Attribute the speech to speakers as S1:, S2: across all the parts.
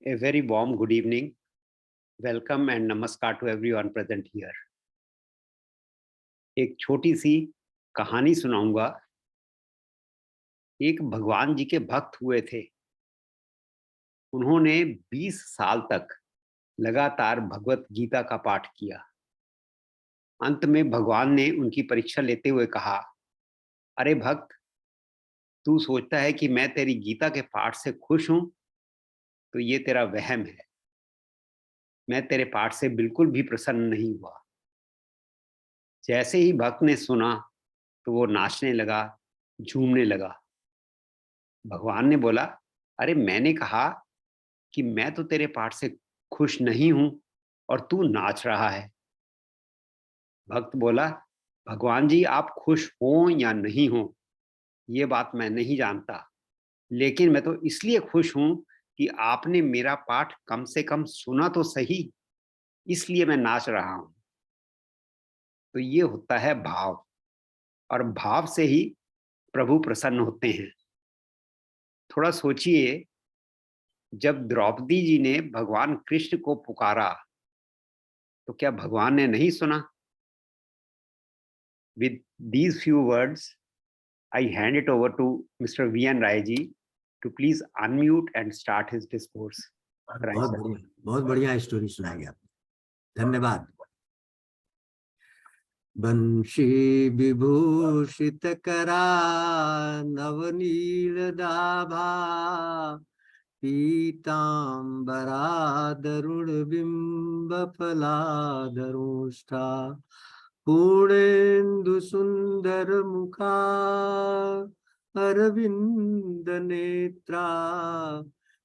S1: A very warm good evening. Welcome and namaskar to everyone present here. एक छोटी सी कहानी सुनाऊंगा। एक भगवान जी के भक्त हुए थे। उन्होंने 20 साल तक लगातार भगवत गीता का पाठ किया। अंत में भगवान ने उनकी परीक्षा लेते हुए कहा, अरे भक्त, तू सोचता है कि मैं तेरी गीता के पाठ से खुश हूं, तो ये तेरा वहम है। मैं तेरे पाठ से बिल्कुल भी प्रसन्न नहीं हुआ। जैसे ही भक्त ने सुना तो वो नाचने लगा, झूमने लगा। भगवान ने बोला, अरे मैंने कहा कि मैं तो तेरे पाठ से खुश नहीं हूं और तू नाच रहा है। भक्त बोला, भगवान जी, आप खुश हो या नहीं हो ये बात मैं नहीं जानता, लेकिन मैं तो इसलिए खुश हूं कि आपने मेरा पाठ कम से कम सुना तो सही, इसलिए मैं नाच रहा हूं। तो ये होता है भाव, और भाव से ही प्रभु प्रसन्न होते हैं। थोड़ा सोचिए, जब द्रौपदी जी ने भगवान कृष्ण को पुकारा तो क्या भगवान ने नहीं सुना? With these few words, I hand it over to Mr. V.N. Rai ji to please unmute and start his discourse. Rai sir.
S2: बहुत बढ़िया स्टोरी सुनाई आपने, धन्यवाद। बंशी विभूषित करा नवनील दाभा, पीतांबरा दरुण बिंब फलाधरुष्ठा, पूर्णेन्दु सुंदर मुखा अरविंद नेत्रा,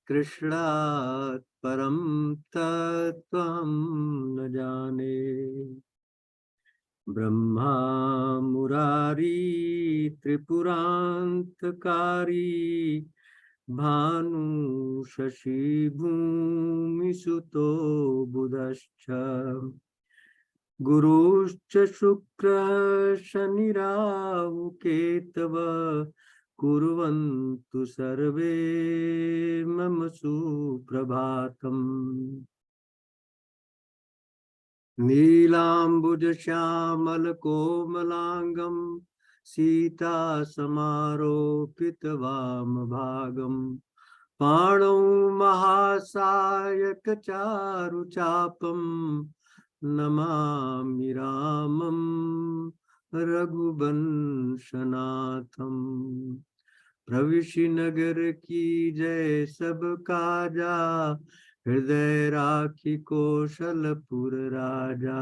S2: कृष्णात् परम तत्त्वं न जाने। ब्रह्मा मुरारी त्रिपुरांतकारी, भानु शशि भूमि सुतो बुधश्च, गुरुश्च शुक्र शनि राहु केतव, कुर्वन्तु सर्वे मम सुप्रभातम्। नीलांबुज श्यामल कोमलांगम, सीता समारोपित वाम भागम, पाणौ महासायक चारु चापम, नमामि रामं रघुवंशनाथम। प्रविशि नगर की जय सब काजा, हृदय राखी कौशलपुर राजा,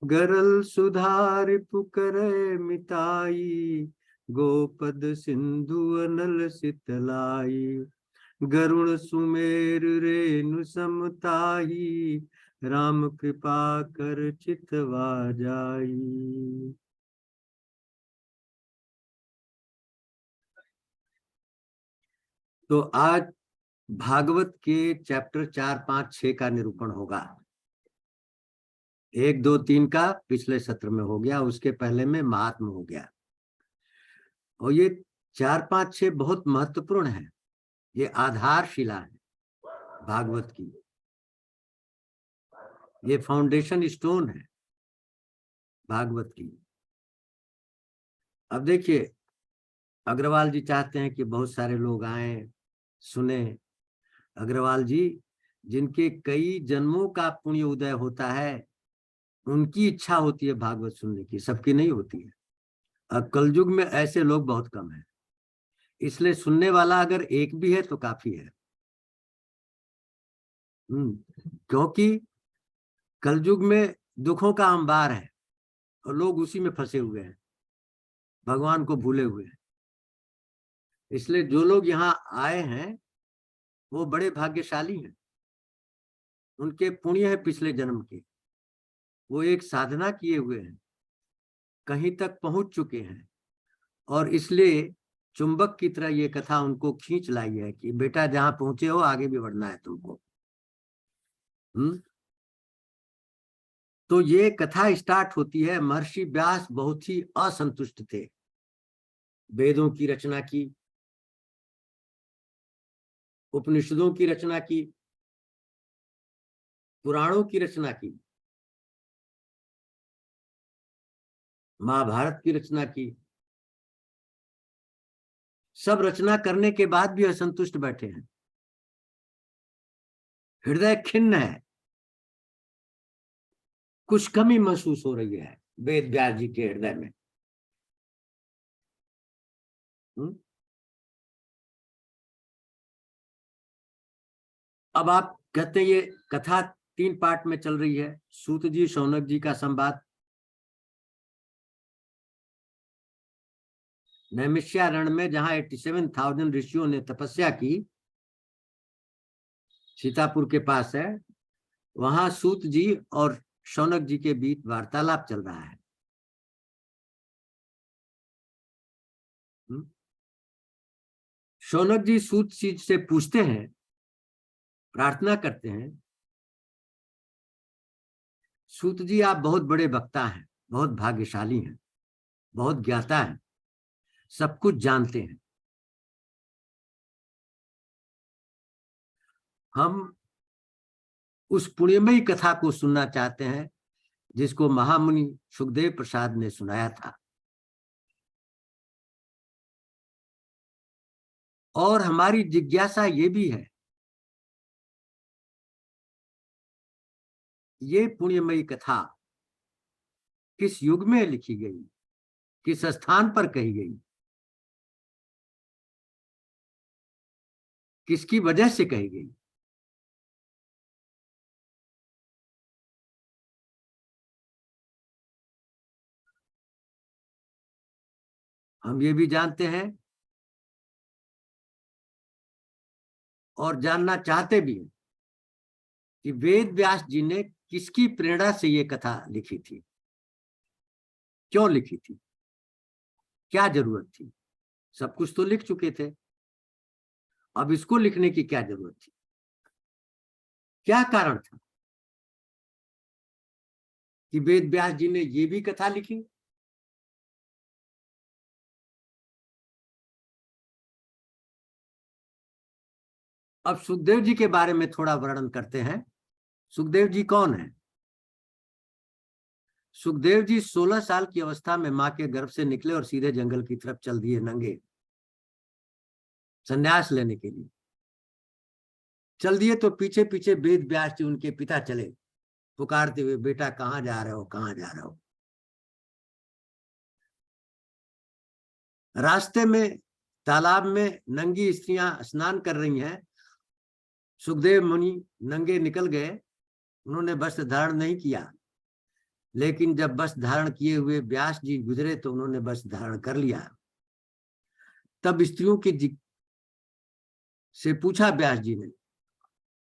S2: गरल सुधारि पुकरै मिताई, गोपद सिंधु अनल सितलाई, गरुण सुमेर रेणु समताही, राम कृपा कर चितवा जाई। तो आज भागवत के चैप्टर 4, 5, 6 का निरूपण होगा। 1, 2, 3 का पिछले सत्र में हो गया, उसके पहले में महात्म हो गया। और ये 4, 5, 6 बहुत महत्वपूर्ण है। ये आधारशिला है भागवत की, ये फाउंडेशन स्टोन है भागवत की। अब देखिए, अग्रवाल जी चाहते हैं कि बहुत सारे लोग आए सुने। अग्रवाल जी, जिनके कई जन्मों का पुण्य उदय होता है, उनकी इच्छा होती है भागवत सुनने की, सबकी नहीं होती है। अब कलयुग में ऐसे लोग बहुत कम हैं, इसलिए सुनने वाला अगर एक भी है तो काफी है। क्योंकि कलयुग में दुखों का अंबार है और लोग उसी में फंसे हुए हैं, भगवान को भूले हुए हैं। इसलिए जो लोग यहाँ आए हैं वो बड़े भाग्यशाली हैं, उनके पुण्य है पिछले जन्म के, वो एक साधना किए हुए हैं, कहीं तक पहुंच चुके हैं, और इसलिए चुंबक की तरह ये कथा उनको खींच लाई है कि बेटा जहां पहुंचे हो आगे भी बढ़ना है तुमको। तो ये कथा स्टार्ट होती है। महर्षि व्यास बहुत ही असंतुष्ट थे, वेदों की रचना की, उपनिषदों की रचना की, पुराणों की रचना की, महाभारत की रचना की, सब रचना करने के बाद भी असंतुष्ट बैठे हैं, हृदय खिन्न है, कुछ कमी महसूस हो रही है वेद व्यास जी के हृदय में। अब आप कहते हैं ये कथा 3 पार्ट में चल रही है, सूत जी शौनक जी का संवाद, नैमिष्यारण्य में जहां 87,000 ऋषियों ने तपस्या की, सीतापुर के पास है, वहां सूत जी और शौनक जी के बीच वार्तालाप चल रहा है। शौनक जी सूत जी से पूछते हैं, प्रार्थना करते हैं, सूत जी आप बहुत बड़े वक्ता हैं, बहुत भाग्यशाली हैं, बहुत ज्ञाता हैं, सब कुछ जानते हैं, हम उस पुण्यमयी कथा को सुनना चाहते हैं जिसको महामुनि सुखदेव प्रसाद ने सुनाया था, और हमारी जिज्ञासा ये भी है, ये पुण्यमयी कथा किस युग में लिखी गई, किस स्थान पर कही गई, किसकी वजह से कही गई। हम ये भी जानते हैं और जानना चाहते भी हैं कि वेद व्यास जी ने किसकी प्रेरणा से ये कथा लिखी थी, क्यों लिखी थी, क्या जरूरत थी। सब कुछ तो लिख चुके थे, अब इसको लिखने की क्या जरूरत थी, क्या कारण था कि वेद व्यास जी ने ये भी कथा लिखी। अब सुखदेव जी के बारे में थोड़ा वर्णन करते हैं। सुखदेव जी कौन है? सुखदेव जी 16 साल की अवस्था में मां के गर्भ से निकले और सीधे जंगल की तरफ चल दिए, नंगे, संन्यास लेने के लिए चल दिए। तो पीछे पीछे वेद व्यास जी उनके पिता चले, पुकारते हुए, बेटा कहाँ जा रहे हो, कहाँ जा रहे हो। रास्ते में तालाब में नंगी स्त्रियां स्नान कर रही हैं, सुखदेव मुनि नंगे निकल गए, उन्होंने वस्त्र धारण नहीं किया, लेकिन जब वस्त्र धारण किए हुए व्यास जी गुजरे तो उन्होंने वस्त्र धारण कर लिया। तब स्त्रियों की से पूछा व्यास जी ने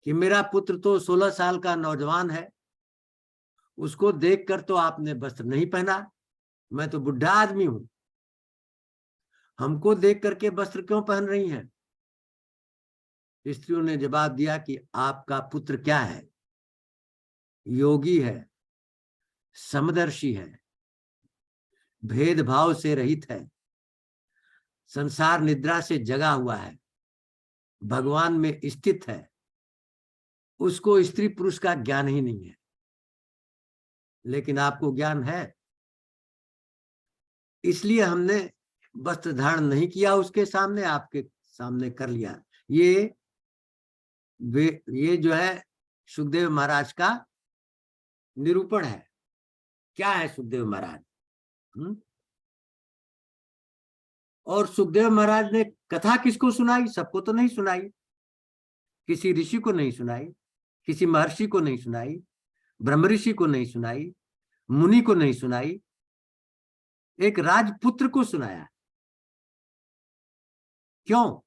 S2: कि मेरा पुत्र तो 16 साल का नौजवान है, उसको देखकर तो आपने वस्त्र नहीं पहना, मैं तो बुढ़ा आदमी हूं, हमको देख करके वस्त्र क्यों पहन रही हैं। स्त्रियों ने जवाब दिया कि आपका पुत्र क्या है, योगी है, समदर्शी है, भेदभाव से रहित है, संसार निद्रा से जगा हुआ है, भगवान में स्थित है, उसको स्त्री पुरुष का ज्ञान ही नहीं है, लेकिन आपको ज्ञान है, इसलिए हमने वस्त्र धारण नहीं किया उसके सामने, आपके सामने कर लिया। ये जो है सुखदेव महाराज का निरूपण है। क्या है सुखदेव महाराज? और सुखदेव महाराज ने कथा किसको सुनाई? सबको तो नहीं सुनाई, किसी ऋषि को नहीं सुनाई, किसी महर्षि को नहीं सुनाई, ब्रह्म ऋषि को नहीं सुनाई, मुनि को नहीं सुनाई, एक राजपुत्र को सुनाया। क्यों?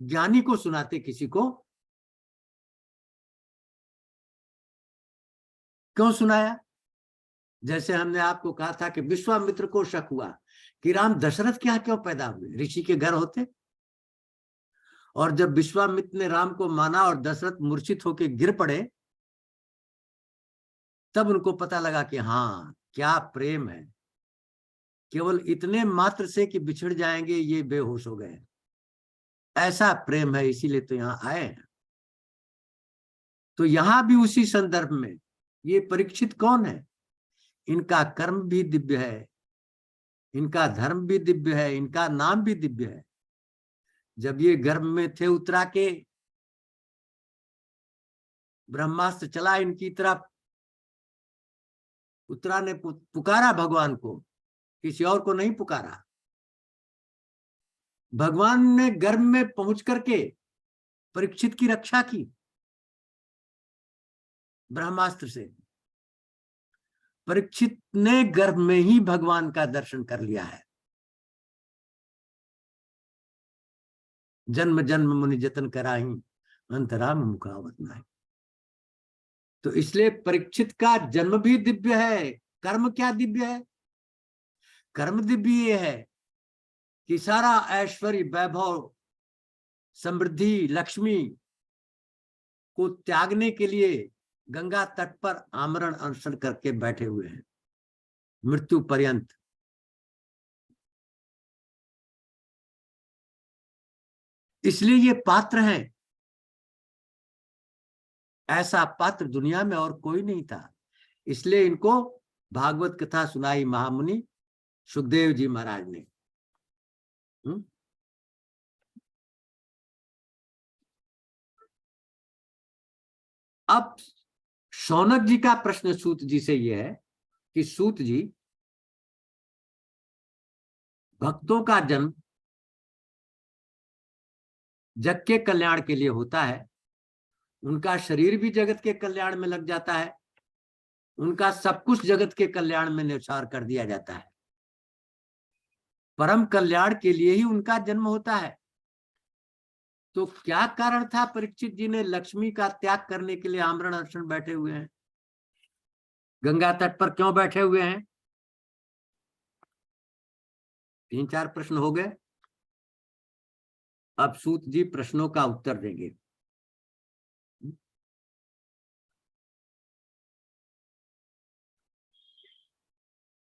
S2: ज्ञानी को सुनाते किसी को, क्यों सुनाया? जैसे हमने आपको कहा था कि विश्वामित्र को शक हुआ कि राम दशरथ क्या क्यों पैदा हुए, ऋषि के घर होते। और जब विश्वामित्र ने राम को माना और दशरथ मूर्छित होकर गिर पड़े, तब उनको पता लगा कि हाँ, क्या प्रेम है, केवल इतने मात्र से कि बिछड़ जाएंगे ये बेहोश हो गए, ऐसा प्रेम है, इसीलिए तो यहां आए हैं। तो यहां भी उसी संदर्भ में ये परीक्षित कौन है? इनका कर्म भी दिव्य है, इनका धर्म भी दिव्य है, इनका नाम भी दिव्य है। जब ये गर्भ में थे उत्तरा के, ब्रह्मास्त्र चला इनकी तरफ, उत्तरा ने पुकारा भगवान को, किसी और को नहीं पुकारा। भगवान ने गर्भ में पहुंच करके परीक्षित की रक्षा की ब्रह्मास्त्र से। परीक्षित ने गर्भ में ही भगवान का दर्शन कर लिया है। जन्म जन्म मुनि जतन कराही, अंतराम मुखावत नाही। तो इसलिए परीक्षित का जन्म भी दिव्य है। कर्म क्या दिव्य है? कर्म दिव्य ये है कि सारा ऐश्वर्य, वैभव, समृद्धि, लक्ष्मी को त्यागने के लिए गंगा तट पर आमरण अनशन करके बैठे हुए हैं मृत्यु पर्यंत। इसलिए ये पात्र हैं। ऐसा पात्र दुनिया में और कोई नहीं था। इसलिए इनको भागवत कथा सुनाई महामुनि सुखदेव जी महाराज ने। अब शौनक जी का प्रश्न सूत जी से यह है कि सूत जी, भक्तों का जन्म जग के कल्याण के लिए होता है, उनका शरीर भी जगत के कल्याण में लग जाता है, उनका सब कुछ जगत के कल्याण में न्यौछावर कर दिया जाता है। परम कल्याण के लिए ही उनका जन्म होता है। तो क्या कारण था परीक्षित जी ने लक्ष्मी का त्याग करने के लिए आमरण अनशन बैठे हुए हैं? गंगा तट पर क्यों बैठे हुए हैं? 3-4 प्रश्न हो गए। अब सूत जी प्रश्नों का उत्तर देंगे।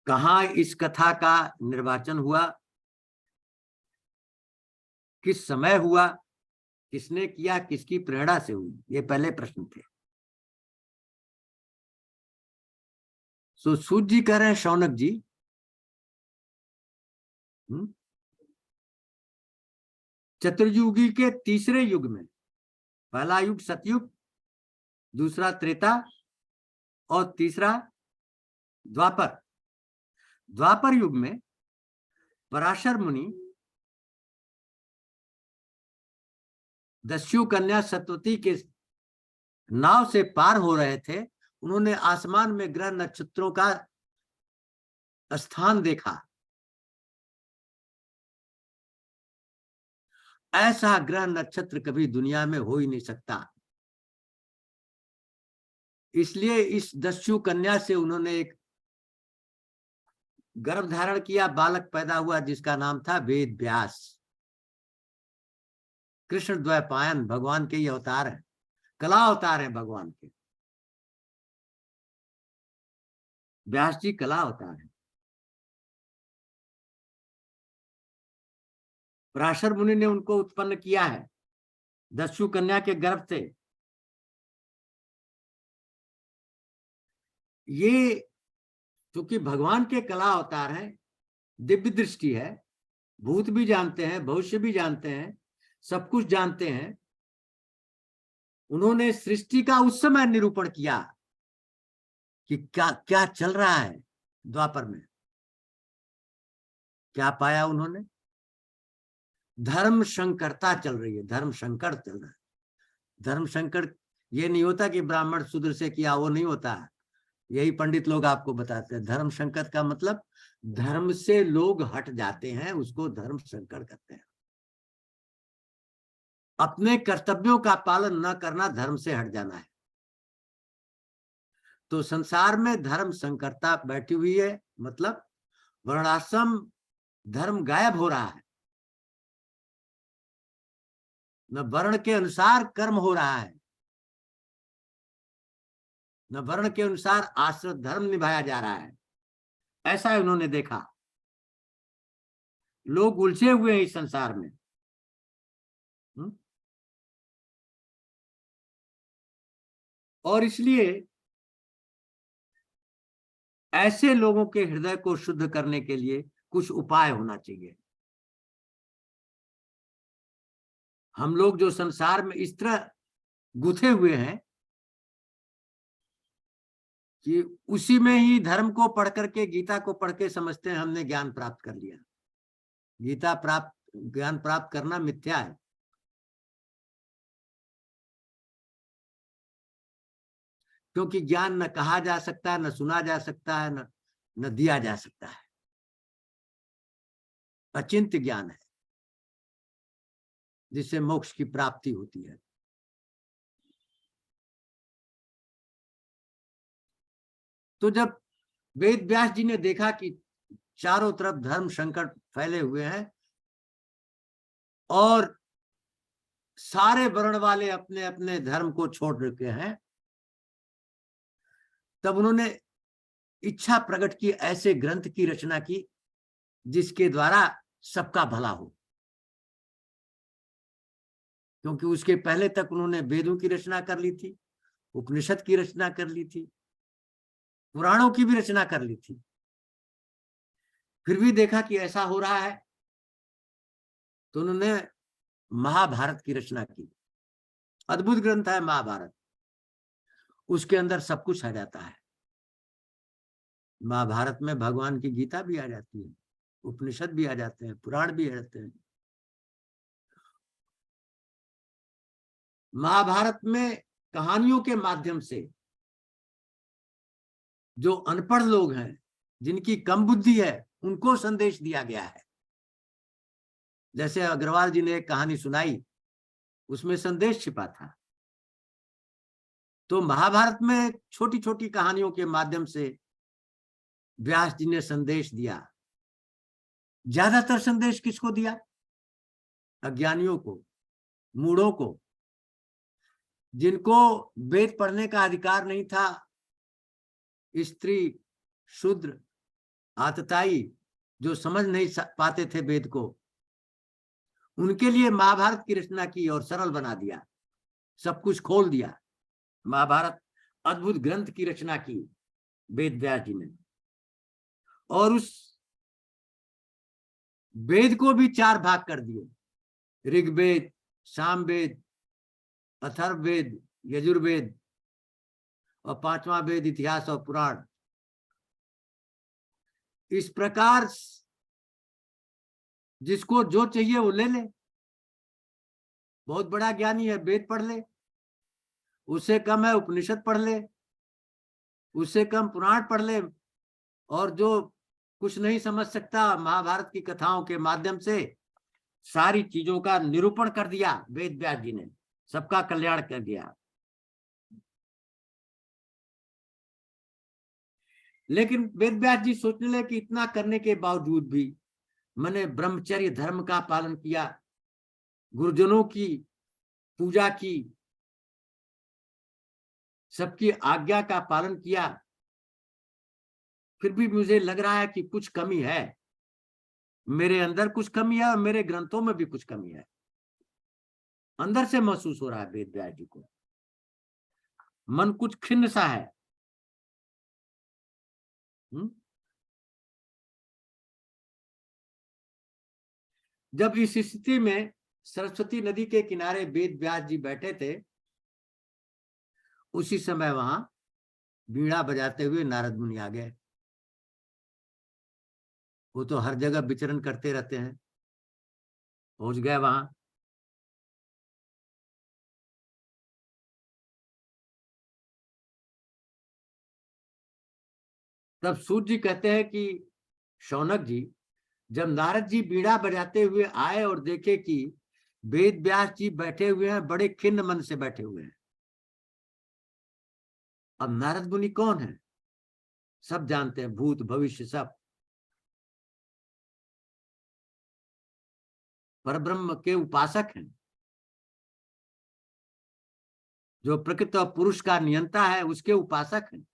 S2: कहां इस कथा का निर्वाचन हुआ, किस समय हुआ, किसने किया, किसकी प्रेरणा से हुई, ये पहले प्रश्न थे। सो सूत जी कह रहे हैं शौनक जी, चतुर्युगी के तीसरे युग में, पहला युग सतयुग, दूसरा त्रेता और तीसरा द्वापर। द्वापर युग में पराशर मुनि दस्यु कन्या सतवती के नाव से पार हो रहे थे। उन्होंने आसमान में ग्रह नक्षत्रों का स्थान देखा। ऐसा ग्रह नक्षत्र कभी दुनिया में हो ही नहीं सकता। इसलिए इस दस्यु कन्या से उन्होंने एक गर्भ धारण किया, बालक पैदा हुआ जिसका नाम था वेद व्यास। कृष्ण द्वैपायन भगवान के ये अवतार है, कला अवतार है भगवान के। व्यास जी कला अवतार है। पराशर मुनि ने उनको उत्पन्न किया है दस्यु कन्या के गर्भ से। ये क्योंकि भगवान के कला अवतार है, दिव्य दृष्टि है, भूत भी जानते हैं, भविष्य भी जानते हैं, सब कुछ जानते हैं। उन्होंने सृष्टि का उस समय निरूपण किया कि क्या क्या चल रहा है द्वापर में। क्या पाया उन्होंने? धर्म संकरता चल रही है, धर्म संकट चल रहा है। धर्म संकट ये नहीं होता कि ब्राह्मण शूद्र से किया, वो नहीं होता है। यही पंडित लोग आपको बताते हैं। धर्म संकट का मतलब धर्म से लोग हट जाते हैं, उसको धर्म संकट कहते हैं। अपने कर्तव्यों का पालन न करना धर्म से हट जाना है। तो संसार में धर्म संकरता बैठी हुई है, मतलब वर्णाश्रम धर्म गायब हो रहा है। न वर्ण के अनुसार कर्म हो रहा है, न वर्ण के अनुसार आश्रित धर्म निभाया जा रहा है। ऐसा उन्होंने देखा। लोग उलझे हुए हैं इस संसार में। और इसलिए ऐसे लोगों के हृदय को शुद्ध करने के लिए कुछ उपाय होना चाहिए। हम लोग जो संसार में इस तरह गुथे हुए हैं कि उसी में ही धर्म को पढ़ करके, गीता को पढ़ के समझते हैं हमने ज्ञान प्राप्त कर लिया। ज्ञान प्राप्त करना मिथ्या है। क्योंकि ज्ञान न कहा जा सकता है, न सुना जा सकता है, न दिया जा सकता है। अचिंत्य ज्ञान है जिससे मोक्ष की प्राप्ति होती है। तो जब वेद व्यास जी ने देखा कि चारों तरफ धर्म संकट फैले हुए हैं और सारे वर्ण वाले अपने अपने धर्म को छोड़ रखे हैं, तब उन्होंने इच्छा प्रकट की ऐसे ग्रंथ की रचना की जिसके द्वारा सबका भला हो। क्योंकि उसके पहले तक उन्होंने वेदों की रचना कर ली थी, उपनिषद की रचना कर ली थी, पुराणों की भी रचना कर ली थी। फिर भी देखा कि ऐसा हो रहा है तो उन्होंने महाभारत की रचना की। अद्भुत ग्रंथ है महाभारत। उसके अंदर सब कुछ आ जाता है। महाभारत में भगवान की गीता भी आ जाती है, उपनिषद भी आ जाते हैं, पुराण भी आ जाते हैं। महाभारत में कहानियों के माध्यम से जो अनपढ़ लोग हैं, जिनकी कम बुद्धि है, उनको संदेश दिया गया है। जैसे अग्रवाल जी ने एक कहानी सुनाई, उसमें संदेश छिपा था। तो महाभारत में छोटी छोटी कहानियों के माध्यम से व्यास जी ने संदेश दिया। ज्यादातर संदेश किसको दिया? अज्ञानियों को, मूढ़ों को, जिनको वेद पढ़ने का अधिकार नहीं था। स्त्री, शूद्र, आतताई, जो समझ नहीं पाते थे वेद को, उनके लिए महाभारत की रचना की और सरल बना दिया, सब कुछ खोल दिया। महाभारत अद्भुत ग्रंथ की रचना की वेद व्यास जी ने। और उस वेद को भी 4 भाग कर दिए, ऋग्वेद, सामवेद, अथर्ववेद, यजुर्वेद, और 5वां वेद इतिहास और पुराण। इस प्रकार जिसको जो चाहिए वो ले ले। बहुत बड़ा ज्ञानी है, वेद पढ़ ले। उससे कम है उपनिषद पढ़ ले, उससे कम पुराण पढ़ ले। और जो कुछ नहीं समझ सकता, महाभारत की कथाओं के माध्यम से सारी चीजों का निरूपण कर दिया वेद व्यास जी ने, सबका कल्याण कर दिया। लेकिन वेद व्यास जी सोचने लगे कि इतना करने के बावजूद भी मैंने ब्रह्मचर्य धर्म का पालन किया, गुरुजनों की पूजा की, सबकी आज्ञा का पालन किया, फिर भी मुझे लग रहा है कि कुछ कमी है। मेरे अंदर कुछ कमी है और मेरे ग्रंथों में भी कुछ कमी है। अंदर से महसूस हो रहा है वेद व्यास जी को, मन कुछ खिन्न सा है। जब इस स्थिति में सरस्वती नदी के किनारे वेद व्यास जी बैठे थे, उसी समय वहां बीड़ा बजाते हुए नारद मुनि आ गए। वो तो हर जगह विचरण करते रहते हैं, पहुंच गए वहां। तब सूर्य जी कहते हैं कि शौनक जी, जब नारद जी बीड़ा बजाते हुए आए और देखे कि वेद व्यास जी बैठे हुए हैं, बड़े खिन्न मन से बैठे हुए हैं। अब नारद मुनि कौन है? सब जानते हैं, भूत भविष्य सब, परब्रह्म के उपासक हैं। जो प्रकृति और पुरुष का नियंता है, उसके उपासक हैं।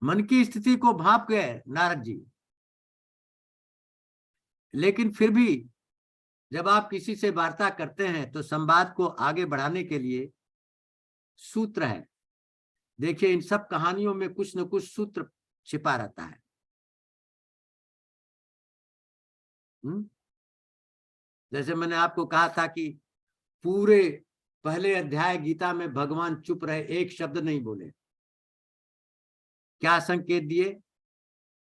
S2: मन की स्थिति को भाप गए नारद जी। लेकिन फिर भी जब आप किसी से वार्ता करते हैं तो संवाद को आगे बढ़ाने के लिए सूत्र है। देखिए, इन सब कहानियों में कुछ न कुछ सूत्र छिपा रहता है। जैसे मैंने आपको कहा था कि पूरे पहले अध्याय गीता में भगवान चुप रहे, एक शब्द नहीं बोले। क्या संकेत दिए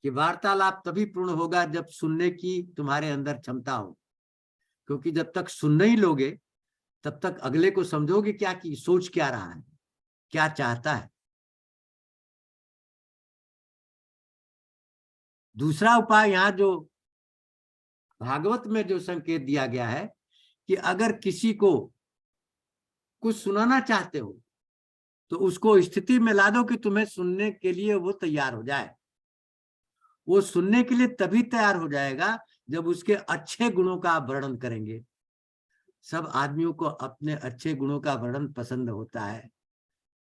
S2: कि वार्तालाप तभी पूर्ण होगा जब सुनने की तुम्हारे अंदर क्षमता हो, क्योंकि जब तक सुन नहीं लोगे तब तक अगले को समझोगे क्या कि सोच क्या रहा है, क्या चाहता है। दूसरा उपाय यहां जो भागवत में जो संकेत दिया गया है कि अगर किसी को कुछ सुनाना चाहते हो तो उसको स्थिति में ला दो कि तुम्हें सुनने के लिए वो तैयार हो जाए। वो सुनने के लिए तभी तैयार हो जाएगा जब उसके अच्छे गुणों का आप वर्णन करेंगे। सब आदमियों को अपने अच्छे गुणों का वर्णन पसंद होता है,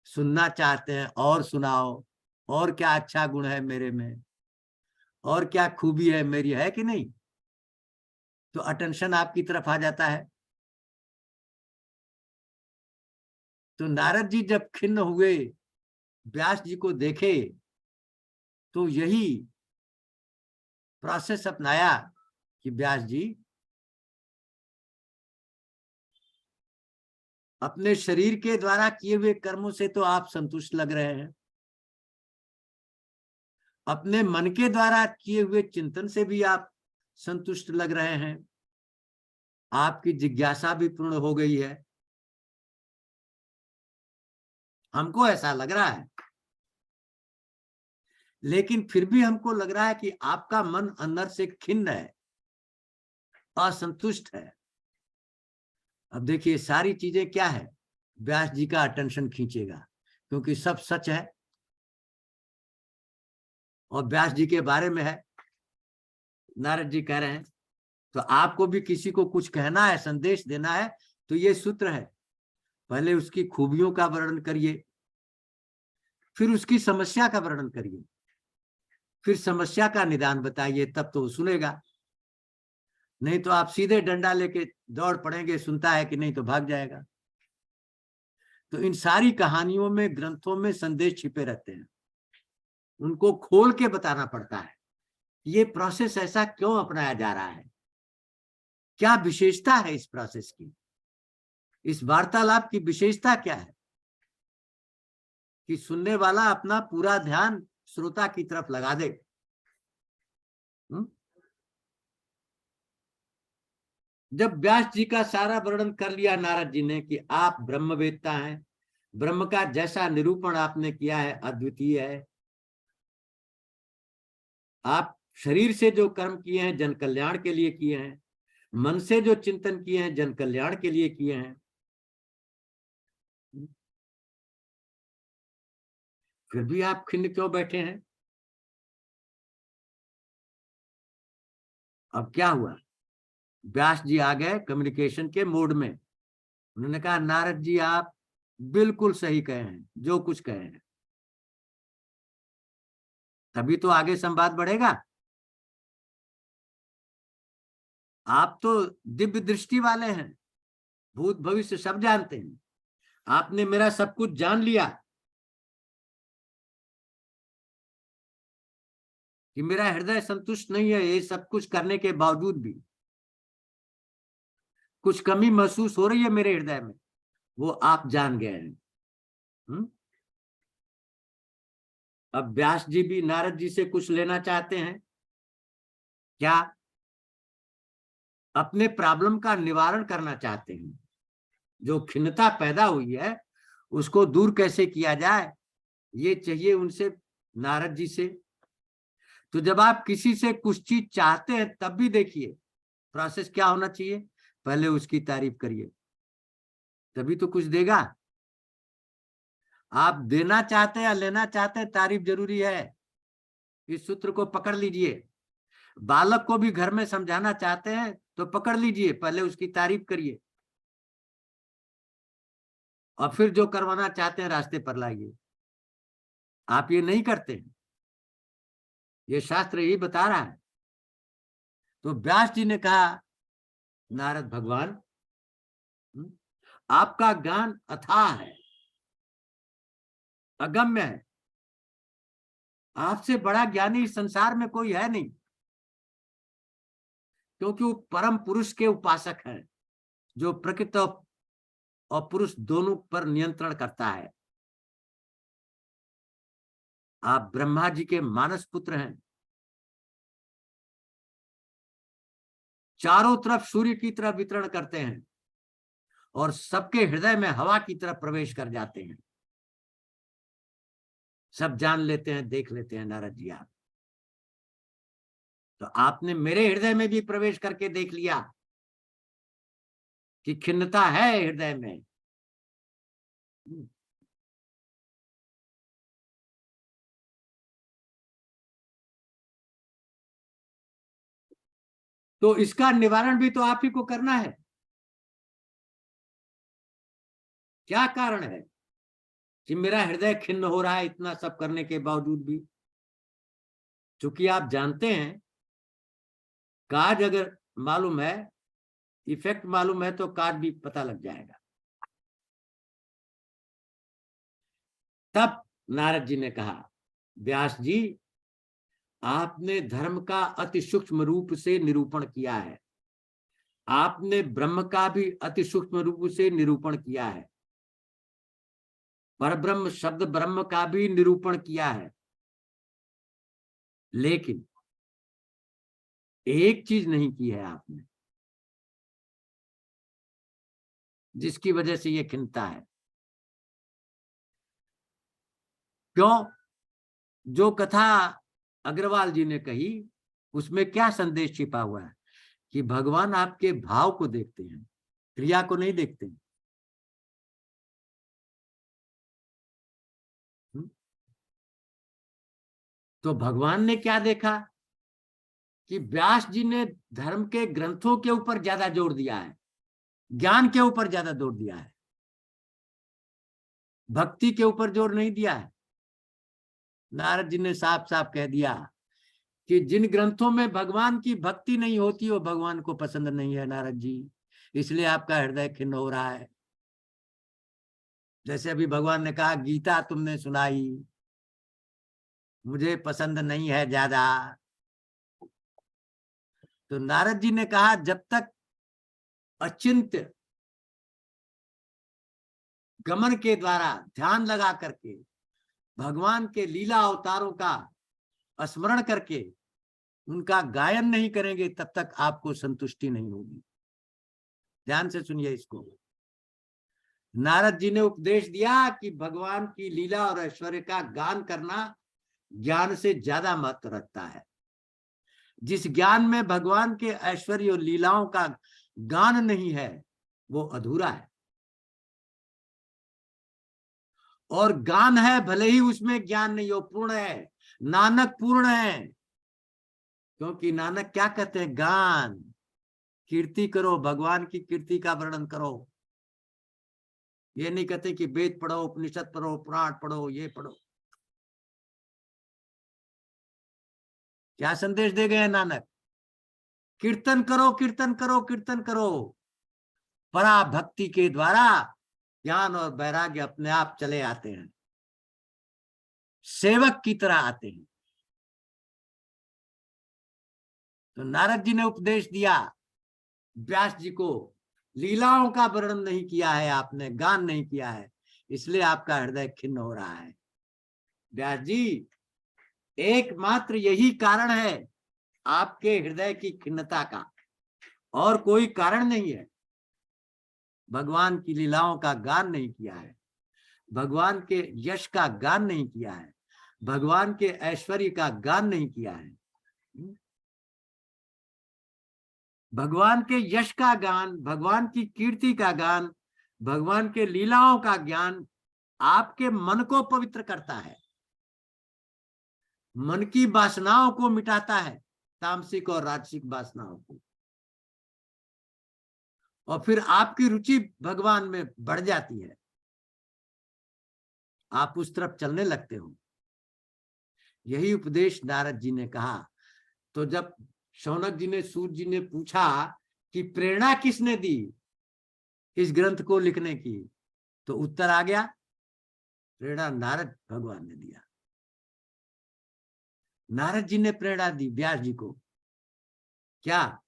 S2: सुनना चाहते हैं, और सुनाओ, और क्या अच्छा गुण है मेरे में, और क्या खूबी है मेरी, है कि नहीं? तो अटेंशन आपकी तरफ आ जाता है। तो नारद जी जब खिन्न हुए, व्यास जी को देखे, तो यही प्रोसेस अपनाया कि व्यास जी अपने शरीर के द्वारा किए हुए कर्मों से तो आप संतुष्ट लग रहे हैं, अपने मन के द्वारा किए हुए चिंतन से भी आप संतुष्ट लग रहे हैं, आपकी जिज्ञासा भी पूर्ण हो गई है, हमको ऐसा लग रहा है। लेकिन फिर भी हमको लग रहा है कि आपका मन अंदर से खिन्न है, असंतुष्ट है। अब देखिए, सारी चीजें क्या है, व्यास जी का अटेंशन खींचेगा, क्योंकि सब सच है और व्यास जी के बारे में है। नारद जी कह रहे हैं तो आपको भी किसी को कुछ कहना है, संदेश देना है, तो ये सूत्र है। पहले उसकी खूबियों का वर्णन करिए, फिर उसकी समस्या का वर्णन करिए, फिर समस्या का निदान बताइए, तब तो वो सुनेगा। नहीं तो आप सीधे डंडा लेके दौड़ पड़ेंगे, सुनता है कि नहीं, तो भाग जाएगा। तो इन सारी कहानियों में, ग्रंथों में संदेश छिपे रहते हैं, उनको खोल के बताना पड़ता है। ये प्रोसेस ऐसा क्यों अपनाया जा रहा है, क्या विशेषता है इस प्रोसेस की, इस वार्तालाप की विशेषता क्या है कि सुनने वाला अपना पूरा ध्यान श्रोता की तरफ लगा दे। जब व्यास जी का सारा वर्णन कर लिया नारद जी ने कि आप ब्रह्मवेत्ता हैं, ब्रह्म का जैसा निरूपण आपने किया है अद्वितीय है, आप शरीर से जो कर्म किए हैं जन कल्याण के लिए किए हैं, मन से जो चिंतन किए हैं जन कल्याण के लिए किए हैं, फिर भी आप खिन्न क्यों बैठे हैं? अब क्या हुआ, व्यास जी आ गए कम्युनिकेशन के मोड में। उन्होंने कहा, नारद जी आप बिल्कुल सही कहे हैं, जो कुछ कहे हैं, तभी तो आगे संवाद बढ़ेगा। आप तो दिव्य दृष्टि वाले हैं, भूत भविष्य सब जानते हैं, आपने मेरा सब कुछ जान लिया कि मेरा हृदय संतुष्ट नहीं है, ये सब कुछ करने के बावजूद भी कुछ कमी महसूस हो रही है मेरे हृदय में, वो आप जान गए हैं। अब व्यास जी भी नारद जी से कुछ लेना चाहते हैं क्या? अपने प्रॉब्लम का निवारण करना चाहते हैं, जो खिन्नता पैदा हुई है उसको दूर कैसे किया जाए, ये चाहिए उनसे, नारद जी से। तो जब आप किसी से कुछ चीज चाहते हैं तब भी देखिए प्रोसेस क्या होना चाहिए, पहले उसकी तारीफ करिए, तभी तो कुछ देगा। आप देना चाहते हैं या लेना चाहते हैं, तारीफ जरूरी है। इस सूत्र को पकड़ लीजिए। बालक को भी घर में समझाना चाहते हैं तो पकड़ लीजिए, पहले उसकी तारीफ करिए और फिर जो करवाना चाहते हैं रास्ते पर लाइए। आप ये नहीं करते हैं, ये शास्त्र यही बता रहा है। तो व्यास जी ने कहा, नारद भगवान, आपका ज्ञान अथाह है, अगम्य है, आपसे बड़ा ज्ञानी इस संसार में कोई है नहीं, क्योंकि वो परम पुरुष के उपासक हैं, जो प्रकृति और पुरुष दोनों पर नियंत्रण करता है। आप ब्रह्मा जी के मानस पुत्र हैं, चारों तरफ सूर्य की तरफ वितरण करते हैं और सबके हृदय में हवा की तरफ प्रवेश कर जाते हैं। सब जान लेते हैं, देख लेते हैं नारद जी आप। तो आपने मेरे हृदय में भी प्रवेश करके देख लिया कि खिन्नता है हृदय में। तो इसका निवारण भी तो आप ही को करना है। क्या कारण है कि मेरा हृदय खिन्न हो रहा है इतना सब करने के बावजूद भी? क्योंकि आप जानते हैं, काज अगर मालूम है, इफेक्ट मालूम है, तो काज भी पता लग जाएगा। तब नारद जी ने कहा, व्यास जी, आपने धर्म का अति सूक्ष्म रूप से निरूपण किया है, आपने ब्रह्म का भी अति सूक्ष्म रूप से निरूपण किया है, परब्रह्म शब्द ब्रह्म का भी निरूपण किया है, लेकिन एक चीज नहीं की है आपने, जिसकी वजह से ये खिन्नता है। क्यों? जो कथा अग्रवाल जी ने कही, उसमें क्या संदेश छिपा हुआ है कि भगवान आपके भाव को देखते हैं, क्रिया को नहीं देखते हैं। तो भगवान ने क्या देखा कि व्यास जी ने धर्म के ग्रंथों के ऊपर ज्यादा जोर दिया है, ज्ञान के ऊपर ज्यादा जोर दिया है, भक्ति के ऊपर जोर नहीं दिया है। नारद जी ने साफ साफ कह दिया कि जिन ग्रंथों में भगवान की भक्ति नहीं होती वो भगवान को पसंद नहीं है नारद जी, इसलिए आपका हृदय खिन्न हो रहा है। जैसे अभी भगवान ने कहा, गीता तुमने सुनाई, मुझे पसंद नहीं है ज्यादा। तो नारद जी ने कहा, जब तक अचिंत्य गमन के द्वारा ध्यान लगा करके भगवान के लीला अवतारों का स्मरण करके उनका गायन नहीं करेंगे, तब तक आपको संतुष्टि नहीं होगी। ध्यान से सुनिए इसको। नारद जी ने उपदेश दिया कि भगवान की लीला और ऐश्वर्य का गान करना ज्ञान से ज्यादा महत्व रखता है। जिस ज्ञान में भगवान के ऐश्वर्य और लीलाओं का गान नहीं है, वो अधूरा है। और गान है, भले ही उसमें ज्ञान नहीं हो, पूर्ण है। नानक पूर्ण है, क्योंकि नानक क्या कहते हैं? गान, कीर्ति करो, भगवान की कीर्ति का वर्णन करो। ये नहीं कहते कि वेद पढ़ो, उपनिषद पढ़ो, पुराण पढ़ो, ये पढ़ो। क्या संदेश दे गए नानक? कीर्तन करो, कीर्तन करो, कीर्तन करो। पराभक्ति के द्वारा ज्ञान और वैराग्य अपने आप चले आते हैं, सेवक की तरह आते हैं। तो नारद जी ने उपदेश दिया व्यास जी को, लीलाओं का वर्णन नहीं किया है आपने, गान नहीं किया है, इसलिए आपका हृदय खिन्न हो रहा है। व्यास जी, एकमात्र यही कारण है आपके हृदय की खिन्नता का, और कोई कारण नहीं है। भगवान की लीलाओं का गान नहीं किया है, भगवान के यश का गान नहीं किया है, भगवान के ऐश्वर्य का गान नहीं किया है। भगवान के यश का गान, भगवान की कीर्ति का गान, भगवान के लीलाओं का ज्ञान आपके मन को पवित्र करता है, मन की वासनाओं को मिटाता है, तामसिक और राजसिक वासनाओं को, और फिर आपकी रुचि भगवान में बढ़ जाती है, आप उस तरफ चलने लगते हो। यही उपदेश नारद जी ने कहा। तो जब शौनक जी ने, सूत जी ने पूछा कि प्रेरणा किसने दी इस ग्रंथ को लिखने की, तो उत्तर आ गया, प्रेरणा नारद भगवान ने दिया। नारद जी ने प्रेरणा दी व्यास जी को। क्या?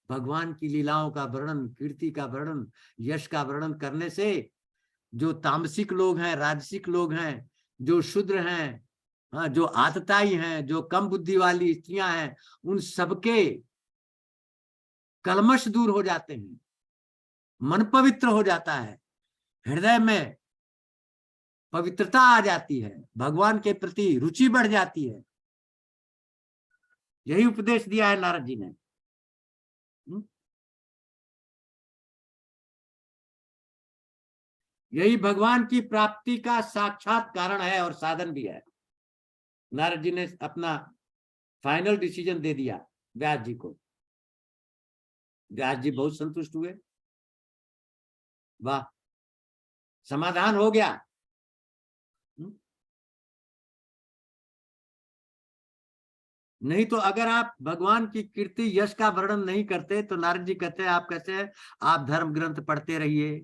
S2: भगवान की लीलाओं का वर्णन, कीर्ति का वर्णन, यश का वर्णन करने से जो तामसिक लोग हैं, राजसिक लोग हैं, जो शूद्र हैं, हाँ, जो आतताई हैं, जो कम बुद्धि वाली स्त्रियां हैं, उन सबके कलमश दूर हो जाते हैं, मन पवित्र हो जाता है, हृदय में पवित्रता आ जाती है, भगवान के प्रति रुचि बढ़ जाती है। यही उपदेश दिया है नारद जी ने। यही भगवान की प्राप्ति का साक्षात कारण है और साधन भी है। नारद जी ने अपना फाइनल डिसीजन दे दिया व्यास जी को। व्यास जी बहुत संतुष्ट हुए, वाह, समाधान हो गया। नहीं तो अगर आप भगवान की कीर्ति यश का वर्णन नहीं करते तो नारद जी कहते हैं, आप कैसे हैं, आप धर्म ग्रंथ पढ़ते रहिए,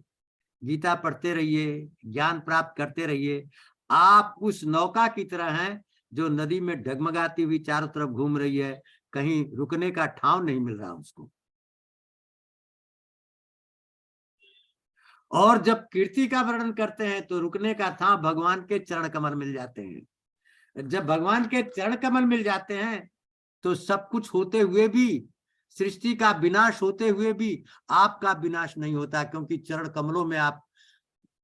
S2: गीता पढ़ते रहिए, ज्ञान प्राप्त करते रहिए, आप उस नौका की तरह हैं जो नदी में डगमगाती हुई चारों तरफ घूम रही है, कहीं रुकने का ठाव नहीं मिल रहा उसको। और जब कीर्ति का वर्णन करते हैं तो रुकने का था, भगवान के चरण कमल मिल जाते हैं। जब भगवान के चरण कमल मिल जाते हैं तो सब कुछ होते हुए भी, सृष्टि का विनाश होते हुए भी आपका विनाश नहीं होता, क्योंकि चरण कमलों में आप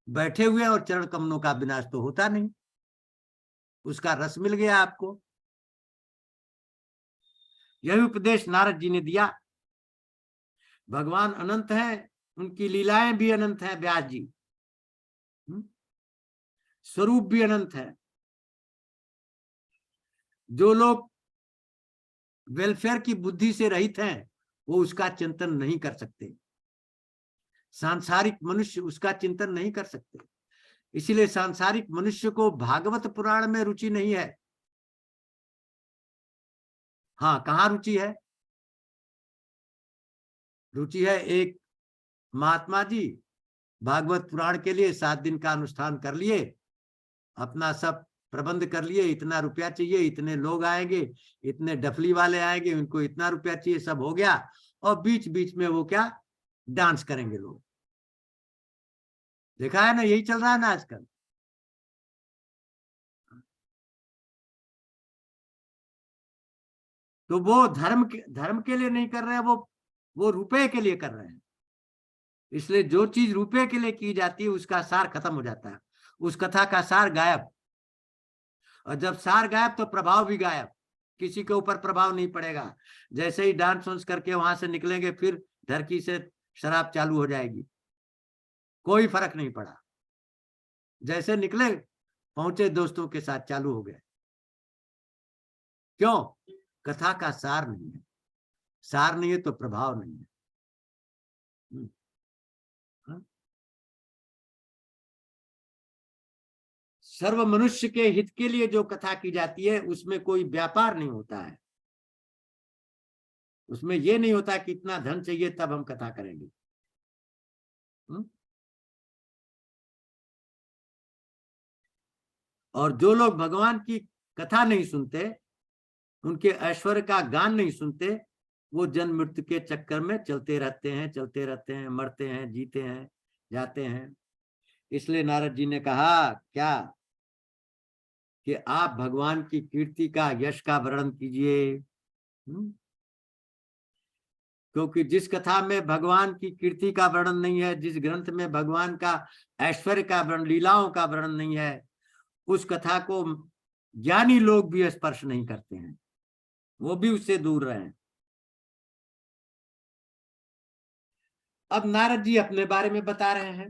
S2: बैठे हुए हैं और चरण कमलों का विनाश तो होता नहीं, उसका रस मिल गया आपको। यही उपदेश नारद जी ने दिया। भगवान अनंत है, उनकी लीलाएं भी अनंत है, व्यास जी स्वरूप भी अनंत है। जो लोग वेलफेयर की बुद्धि से रहित हैं वो उसका चिंतन नहीं कर सकते, सांसारिक मनुष्य उसका चिंतन नहीं कर सकते। इसीलिए सांसारिक मनुष्य को भागवत पुराण में रुचि नहीं है। हाँ, कहाँ रुचि है? रुचि है एक महात्मा जी भागवत पुराण के लिए 7 दिन का अनुष्ठान कर लिए, अपना सब प्रबंध कर लिए, इतना रुपया चाहिए, इतने लोग आएंगे, इतने डफली वाले आएंगे, उनको इतना रुपया चाहिए, सब हो गया, और बीच बीच में वो क्या डांस करेंगे लोग। देखा है ना, यही चल रहा है ना आजकल। तो वो धर्म के लिए नहीं कर रहे हैं, वो रुपए के लिए कर रहे हैं। इसलिए जो चीज रुपए के लिए की जाती है उसका सार खत्म हो जाता है, उस कथा का सार गायब। और जब सार गायब तो प्रभाव भी गायब, किसी के ऊपर प्रभाव नहीं पड़ेगा। जैसे ही डांस वांस करके वहां से निकलेंगे फिर धरती से शराब चालू हो जाएगी, कोई फर्क नहीं पड़ा। जैसे निकले पहुंचे दोस्तों के साथ चालू हो गए। क्यों? कथा का सार नहीं है, सार नहीं है तो प्रभाव नहीं है। सर्व मनुष्य के हित के लिए जो कथा की जाती है उसमें कोई व्यापार नहीं होता है, उसमें यह नहीं होता कि इतना धन चाहिए तब हम कथा करेंगे। और जो लोग भगवान की कथा नहीं सुनते, उनके ऐश्वर्य का गान नहीं सुनते, वो जन्म मृत्यु के चक्कर में चलते रहते हैं, मरते हैं, जीते हैं, जाते हैं। इसलिए नारद जी ने कहा क्या कि आप भगवान की कीर्ति का, यश का वर्णन कीजिए। क्योंकि जिस कथा में भगवान की कीर्ति का वर्णन नहीं है, जिस ग्रंथ में भगवान का ऐश्वर्य का वर्णन, लीलाओं का वर्णन नहीं है, उस कथा को ज्ञानी लोग भी स्पर्श नहीं करते हैं, वो भी उससे दूर रहे। अब नारद जी अपने बारे में बता रहे हैं,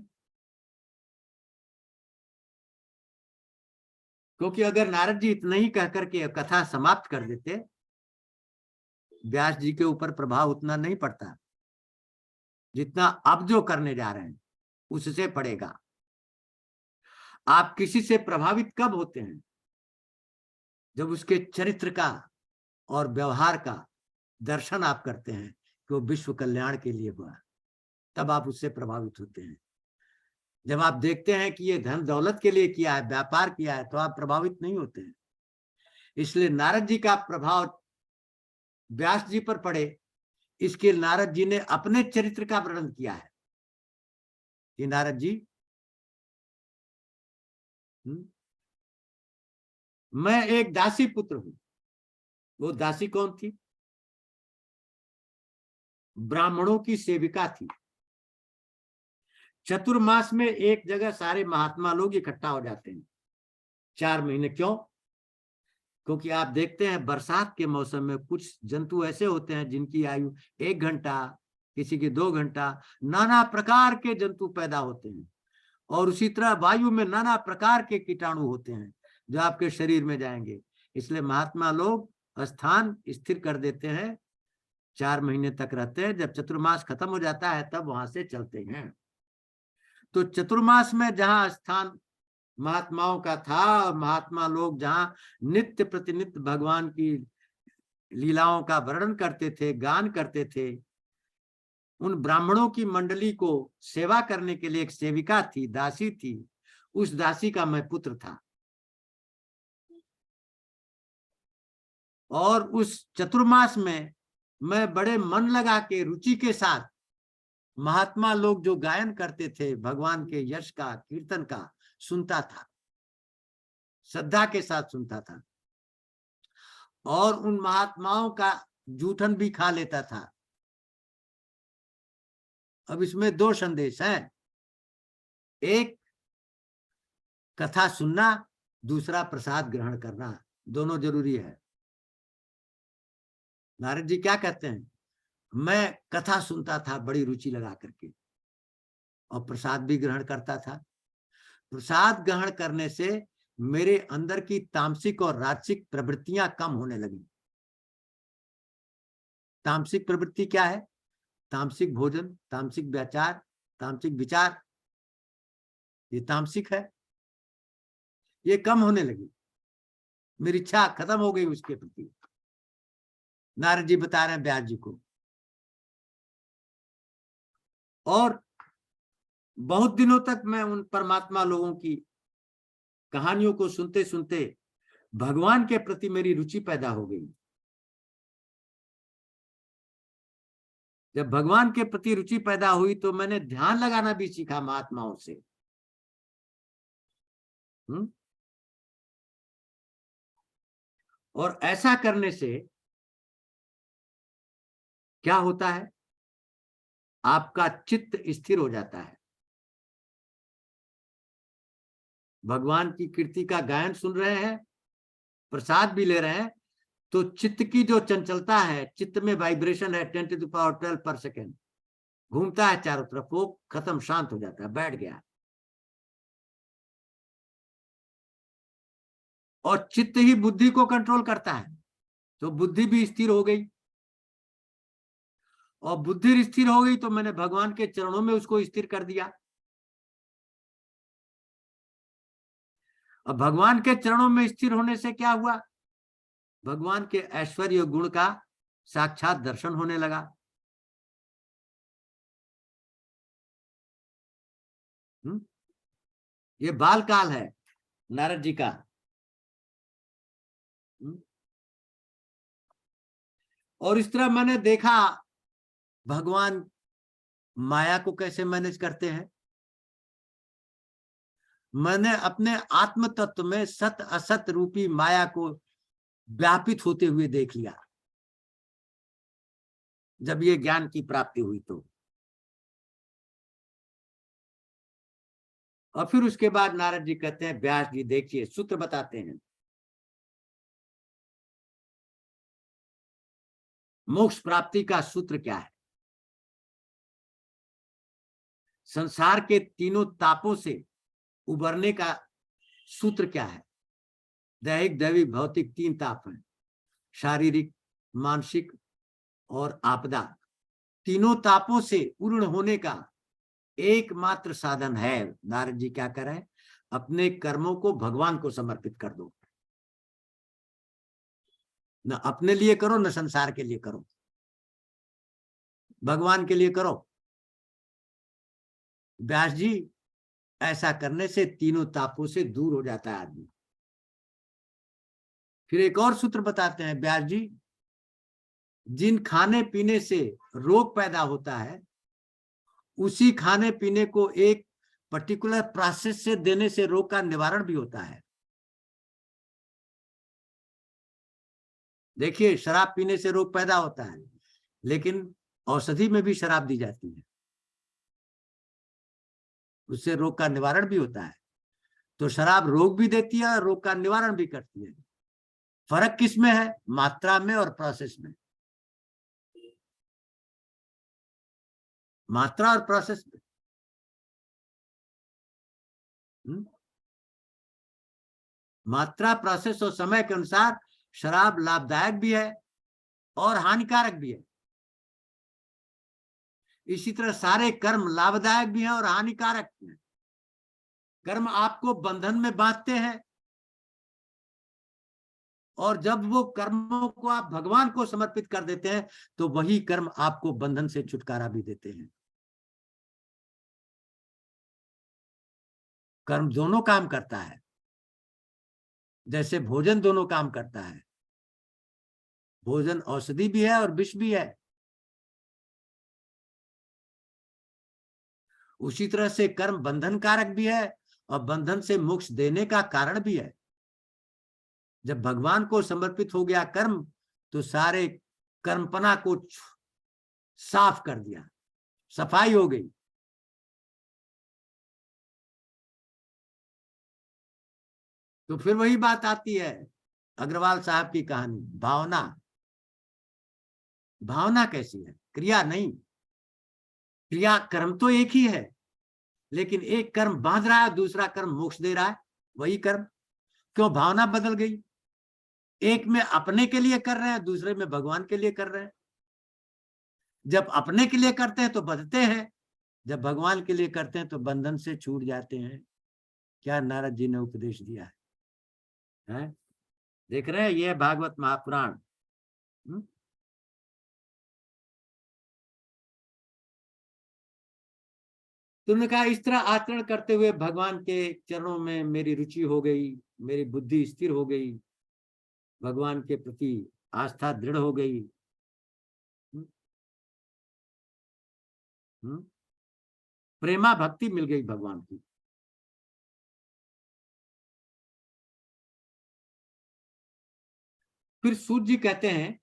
S2: क्योंकि अगर नारद जी इतना ही कह करके कथा समाप्त कर देते, व्यास जी के ऊपर प्रभाव उतना नहीं पड़ता जितना अब जो करने जा रहे हैं उससे पड़ेगा। आप किसी से प्रभावित कब होते हैं? जब उसके चरित्र का और व्यवहार का दर्शन आप करते हैं कि वो विश्व कल्याण के लिए हुआ, तब आप उससे प्रभावित होते हैं। जब आप देखते हैं कि ये धन दौलत के लिए किया है, व्यापार किया है, तो आप प्रभावित नहीं होते हैं। इसलिए नारद जी का प्रभाव व्यास जी पर पड़े, इसके नारद जी ने अपने चरित्र का वर्णन किया है कि नारद जी, मैं एक दासी पुत्र हूं। वो दासी कौन थी? ब्राह्मणों की सेविका थी। चतुर्मास में एक जगह सारे महात्मा लोग इकट्ठा हो जाते हैं 4 महीने। क्यों? क्योंकि आप देखते हैं बरसात के मौसम में कुछ जंतु ऐसे होते हैं जिनकी आयु 1 घंटा, किसी की 2 घंटा, नाना प्रकार के जंतु पैदा होते हैं। और उसी तरह वायु में नाना प्रकार के कीटाणु होते हैं जो आपके शरीर में जाएंगे। इसलिए महात्मा लोग स्थान स्थिर कर देते हैं, 4 महीने तक रहते हैं। जब चतुर्मास खत्म हो जाता है तब वहां से चलते हैं। तो चतुर्मास में जहां स्थान महात्माओं का था, महात्मा लोग जहां नित्य प्रतिनित्य भगवान की लीलाओं का वर्णन करते थे, गान करते थे, उन ब्राह्मणों की मंडली को सेवा करने के लिए एक सेविका थी, दासी थी। उस दासी का मैं पुत्र था। और उस चतुर्मास में मैं बड़े मन लगा के, रुचि के साथ महात्मा लोग जो गायन करते थे भगवान के यश का, कीर्तन का, सुनता था, श्रद्धा के साथ सुनता था। और उन महात्माओं का जूठन भी खा लेता था। अब इसमें 2 संदेश हैं, एक कथा सुनना, दूसरा प्रसाद ग्रहण करना, दोनों जरूरी है। नारद जी क्या कहते हैं? मैं कथा सुनता था बड़ी रुचि लगा करके, और प्रसाद भी ग्रहण करता था। प्रसाद ग्रहण करने से मेरे अंदर की तामसिक और राजसिक प्रवृत्तियां कम होने लगी। तामसिक प्रवृत्ति क्या है? तामसिक भोजन, तामसिक व्याचार, तामसिक विचार, ये तामसिक है। ये कम होने लगी, मेरी इच्छा खत्म हो गई उसके प्रति। नारद जी बता रहे हैं व्यास जी को। और बहुत दिनों तक मैं उन परमात्मा लोगों की कहानियों को सुनते सुनते भगवान के प्रति मेरी रुचि पैदा हो गई। जब भगवान के प्रति रुचि पैदा हुई तो मैंने ध्यान लगाना भी सीखा महात्माओं से। और ऐसा करने से क्या होता है? आपका चित्त स्थिर हो जाता है। भगवान की कीर्ति का गायन सुन रहे हैं, प्रसाद भी ले रहे हैं, तो चित्त की जो चंचलता है, चित्त में वाइब्रेशन है 10⁻12 पर सेकेंड, घूमता है चारों तरफ, वो खत्म, शांत हो जाता है, बैठ गया। और चित्त ही बुद्धि को कंट्रोल करता है, तो बुद्धि भी स्थिर हो गई। और बुद्धि स्थिर हो गई तो मैंने भगवान के चरणों में उसको स्थिर कर दिया। अब भगवान के चरणों में स्थिर होने से क्या हुआ? भगवान के ऐश्वर्य गुण का साक्षात दर्शन होने लगा। ये बाल काल है नारद जी का। और इस तरह मैंने देखा भगवान माया को कैसे मैनेज करते हैं। मैंने अपने आत्म तत्व में सत असत रूपी माया को व्यापित होते हुए देख लिया जब ये ज्ञान की प्राप्ति हुई तो। और फिर उसके बाद नारद जी कहते हैं, व्यास जी देखिए, सूत्र बताते हैं। मोक्ष प्राप्ति का सूत्र क्या है? संसार के तीनों तापों से उबरने का सूत्र क्या है? दैहिक, दैविक, भौतिक 3 ताप हैं, शारीरिक, मानसिक और आपदा। तीनों तापों से पूर्ण होने का एकमात्र साधन है, नारद जी क्या करें, अपने कर्मों को भगवान को समर्पित कर दो। न अपने लिए करो, न संसार के लिए करो। भगवान के लिए करो। व्यास जी ऐसा करने से तीनों तापों से दूर हो जाता है आदमी। फिर एक और सूत्र बताते हैं व्यास जी, जिन खाने पीने से रोग पैदा होता है उसी खाने पीने को एक पर्टिकुलर प्रोसेस से देने से रोग का निवारण भी होता है। देखिए, शराब पीने से रोग पैदा होता है, लेकिन औषधि में भी शराब दी जाती है, उससे रोग का निवारण भी होता है। तो शराब रोग भी देती है और रोग का निवारण भी करती है। फर्क किसमें है? मात्रा में और प्रोसेस में। मात्रा और प्रोसेस में। मात्रा, प्रोसेस और समय के अनुसार शराब लाभदायक भी है और हानिकारक भी है। इसी तरह सारे कर्म लाभदायक भी हैं और हानिकारक भी हैं। कर्म आपको बंधन में बांधते हैं, और जब वो कर्मों को आप भगवान को समर्पित कर देते हैं तो वही कर्म आपको बंधन से छुटकारा भी देते हैं। कर्म दोनों काम करता है, जैसे भोजन दोनों काम करता है। भोजन औषधि भी है और विष भी है। उसी तरह से कर्म बंधन कारक भी है और बंधन से मोक्ष देने का कारण भी है। जब भगवान को समर्पित हो गया कर्म, तो सारे कर्मपना को साफ कर दिया, सफाई हो गई। तो फिर वही बात आती है अग्रवाल साहब की कहानी, भावना। भावना कैसी है? क्रिया नहीं। क्रिया कर्म तो एक ही है, लेकिन एक कर्म बांध रहा है, दूसरा कर्म मोक्ष दे रहा है। वही कर्म, क्यों भावना बदल गई? एक में अपने के लिए कर रहे हैं, दूसरे में भगवान के लिए कर रहे हैं। जब अपने के लिए करते हैं तो बंधते हैं, जब भगवान के लिए करते हैं तो बंधन से छूट जाते हैं। क्या नारद जी ने उपदेश दिया है? देख रहे हैं, ये है भागवत महापुराण। तुमने कहा इस तरह आचरण करते हुए भगवान के चरणों में मेरी रुचि हो गई, मेरी बुद्धि स्थिर हो गई, भगवान के प्रति आस्था दृढ़ हो गई। प्रेमा भक्ति मिल गई भगवान की। फिर सूत जी कहते हैं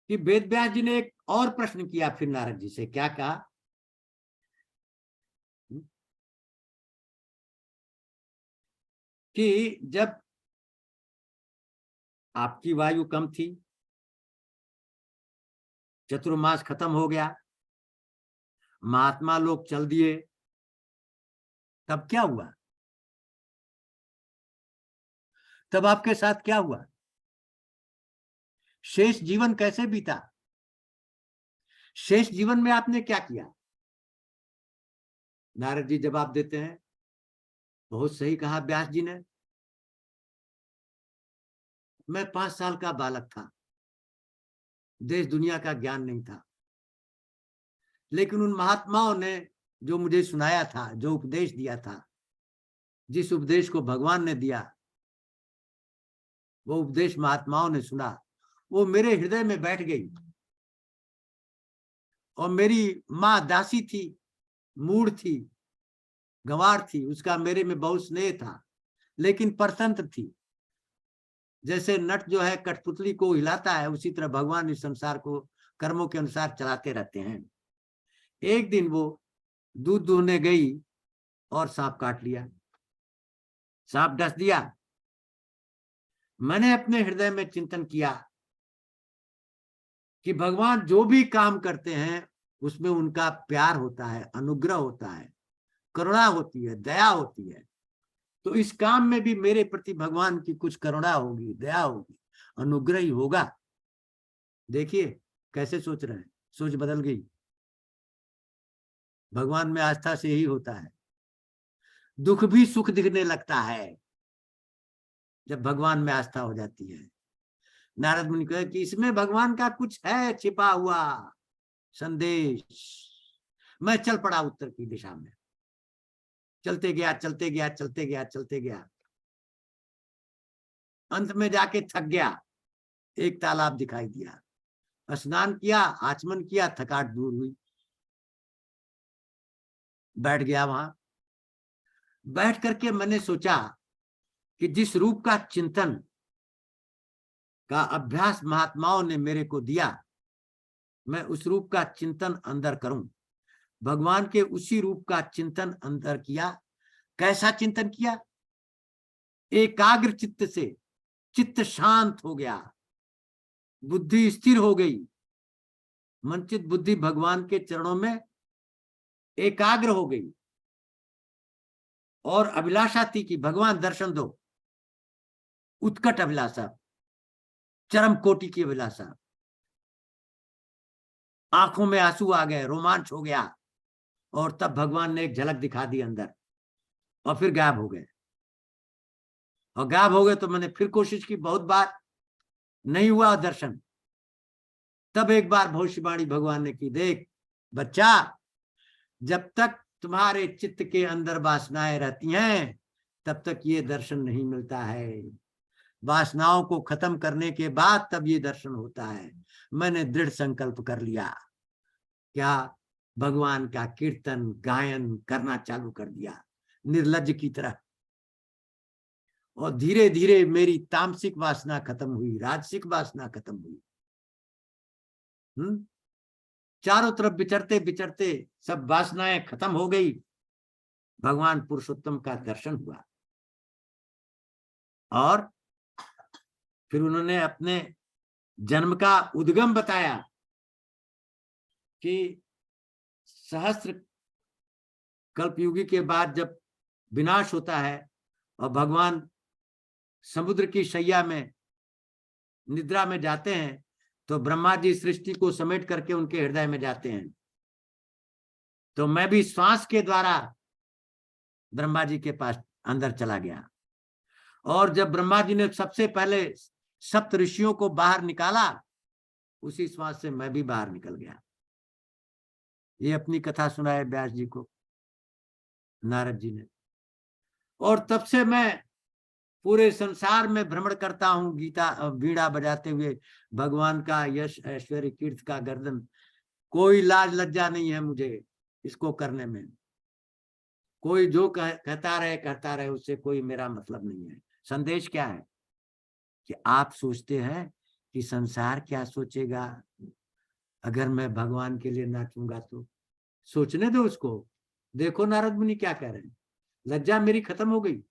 S2: कि वेद व्यास जी ने एक और प्रश्न किया फिर नारद जी से। क्या कहा? कि जब आपकी वायु कम थी, चतुर्मास खत्म हो गया, महात्मा लोग चल दिए, तब क्या हुआ? तब आपके साथ क्या हुआ? शेष जीवन कैसे बीता? शेष जीवन में आपने क्या किया? नारद जी जवाब देते हैं, बहुत सही कहा व्यास जी ने। मैं 5 साल का बालक था, देश दुनिया का ज्ञान नहीं था, लेकिन उन महात्माओं ने जो मुझे सुनाया था, जो उपदेश दिया था, जिस उपदेश को भगवान ने दिया, वो उपदेश महात्माओं ने सुना, वो मेरे हृदय में बैठ गई। और मेरी माँ दासी थी, मूढ़ थी, गंवार थी, उसका मेरे में बहुत स्नेह था, लेकिन परतंत्र थी। जैसे नट जो है कठपुतली को हिलाता है, उसी तरह भगवान इस संसार को कर्मों के अनुसार चलाते रहते हैं। एक दिन वो दूध दूहने गई और सांप काट लिया, सांप डस दिया। मैंने अपने हृदय में चिंतन किया कि भगवान जो भी काम करते हैं उसमें उनका प्यार होता है, अनुग्रह होता है, करुणा होती है, दया होती है। तो इस काम में भी मेरे प्रति भगवान की कुछ करुणा होगी, दया होगी, अनुग्रह ही होगा। देखिए कैसे सोच रहे हैं, सोच बदल गई। भगवान में आस्था से ही होता है। दुख भी सुख दिखने लगता है जब भगवान में आस्था हो जाती है। नारद मुनि कहे कि इसमें भगवान का कुछ है छिपा हुआ संदेश। मैं चल पड़ा उत्तर की दिशा में, चलते गया चलते गया चलते गया चलते गया, अंत में जाके थक गया। एक तालाब दिखाई दिया, स्नान किया, आचमन किया, थकाट दूर हुई, बैठ गया वहां। बैठ करके मैंने सोचा कि जिस रूप का चिंतन का अभ्यास महात्माओं ने मेरे को दिया, मैं उस रूप का चिंतन अंदर करूं। भगवान के उसी रूप का चिंतन अंदर किया। कैसा चिंतन किया? एकाग्र चित्त से, चित्त शांत हो गया, बुद्धि स्थिर हो गई, मनचित बुद्धि भगवान के चरणों में एकाग्र हो गई और अभिलाषा थी कि भगवान दर्शन दो। उत्कट अभिलाषा, चरम कोटि की अभिलाषा। आंखों में आंसू आ गए, रोमांच हो गया, और तब भगवान ने एक झलक दिखा दी अंदर और फिर गायब हो गए। और गायब हो गए तो मैंने फिर कोशिश की, बहुत बार नहीं हुआ दर्शन। तब एक बार भविष्यवाणी भगवान ने की, देख बच्चा, जब तक तुम्हारे चित्त के अंदर वासनाएं रहती हैं तब तक ये दर्शन नहीं मिलता है। वासनाओं को खत्म करने के बाद तब ये दर्शन होता है। मैंने दृढ़ संकल्प कर लिया, क्या भगवान का कीर्तन गायन करना चालू कर दिया निर्लज्ज की तरह। और धीरे धीरे मेरी तामसिक वासना खत्म हुई, राजसिक वासना खत्म हुई। चारों तरफ विचरते विचरते सब वासनाएं खत्म हो गई। भगवान पुरुषोत्तम का दर्शन हुआ और फिर उन्होंने अपने जन्म का उद्गम बताया कि सहस्त्र कल्पयुगी के बाद जब विनाश होता है और भगवान समुद्र की शैया में निद्रा में जाते हैं तो ब्रह्मा जी सृष्टि को समेट करके उनके हृदय में जाते हैं। तो मैं भी श्वास के द्वारा ब्रह्मा जी के पास अंदर चला गया। और जब ब्रह्मा जी ने सबसे पहले सप्त ऋषियों को बाहर निकाला, उसी श्वास से मैं भी बाहर निकल गया। ये अपनी कथा सुनाए व्यास जी को नारद जी ने। और तब से मैं पूरे संसार में भ्रमण करता हूं, गीता वीणा बजाते हुए भगवान का यश ऐश्वर्य कीर्ति का गर्दन। कोई लाज लज्जा नहीं है मुझे इसको करने में। कोई जो कहता रहे, उससे कोई मेरा मतलब नहीं है। संदेश क्या है कि आप सोचते हैं कि संसार क्या सोचेगा अगर मैं भगवान के लिए नाचूंगा, तो सोचने दो उसको। देखो नारद मुनि क्या कह रहे हैं, लज्जा मेरी खत्म हो गई।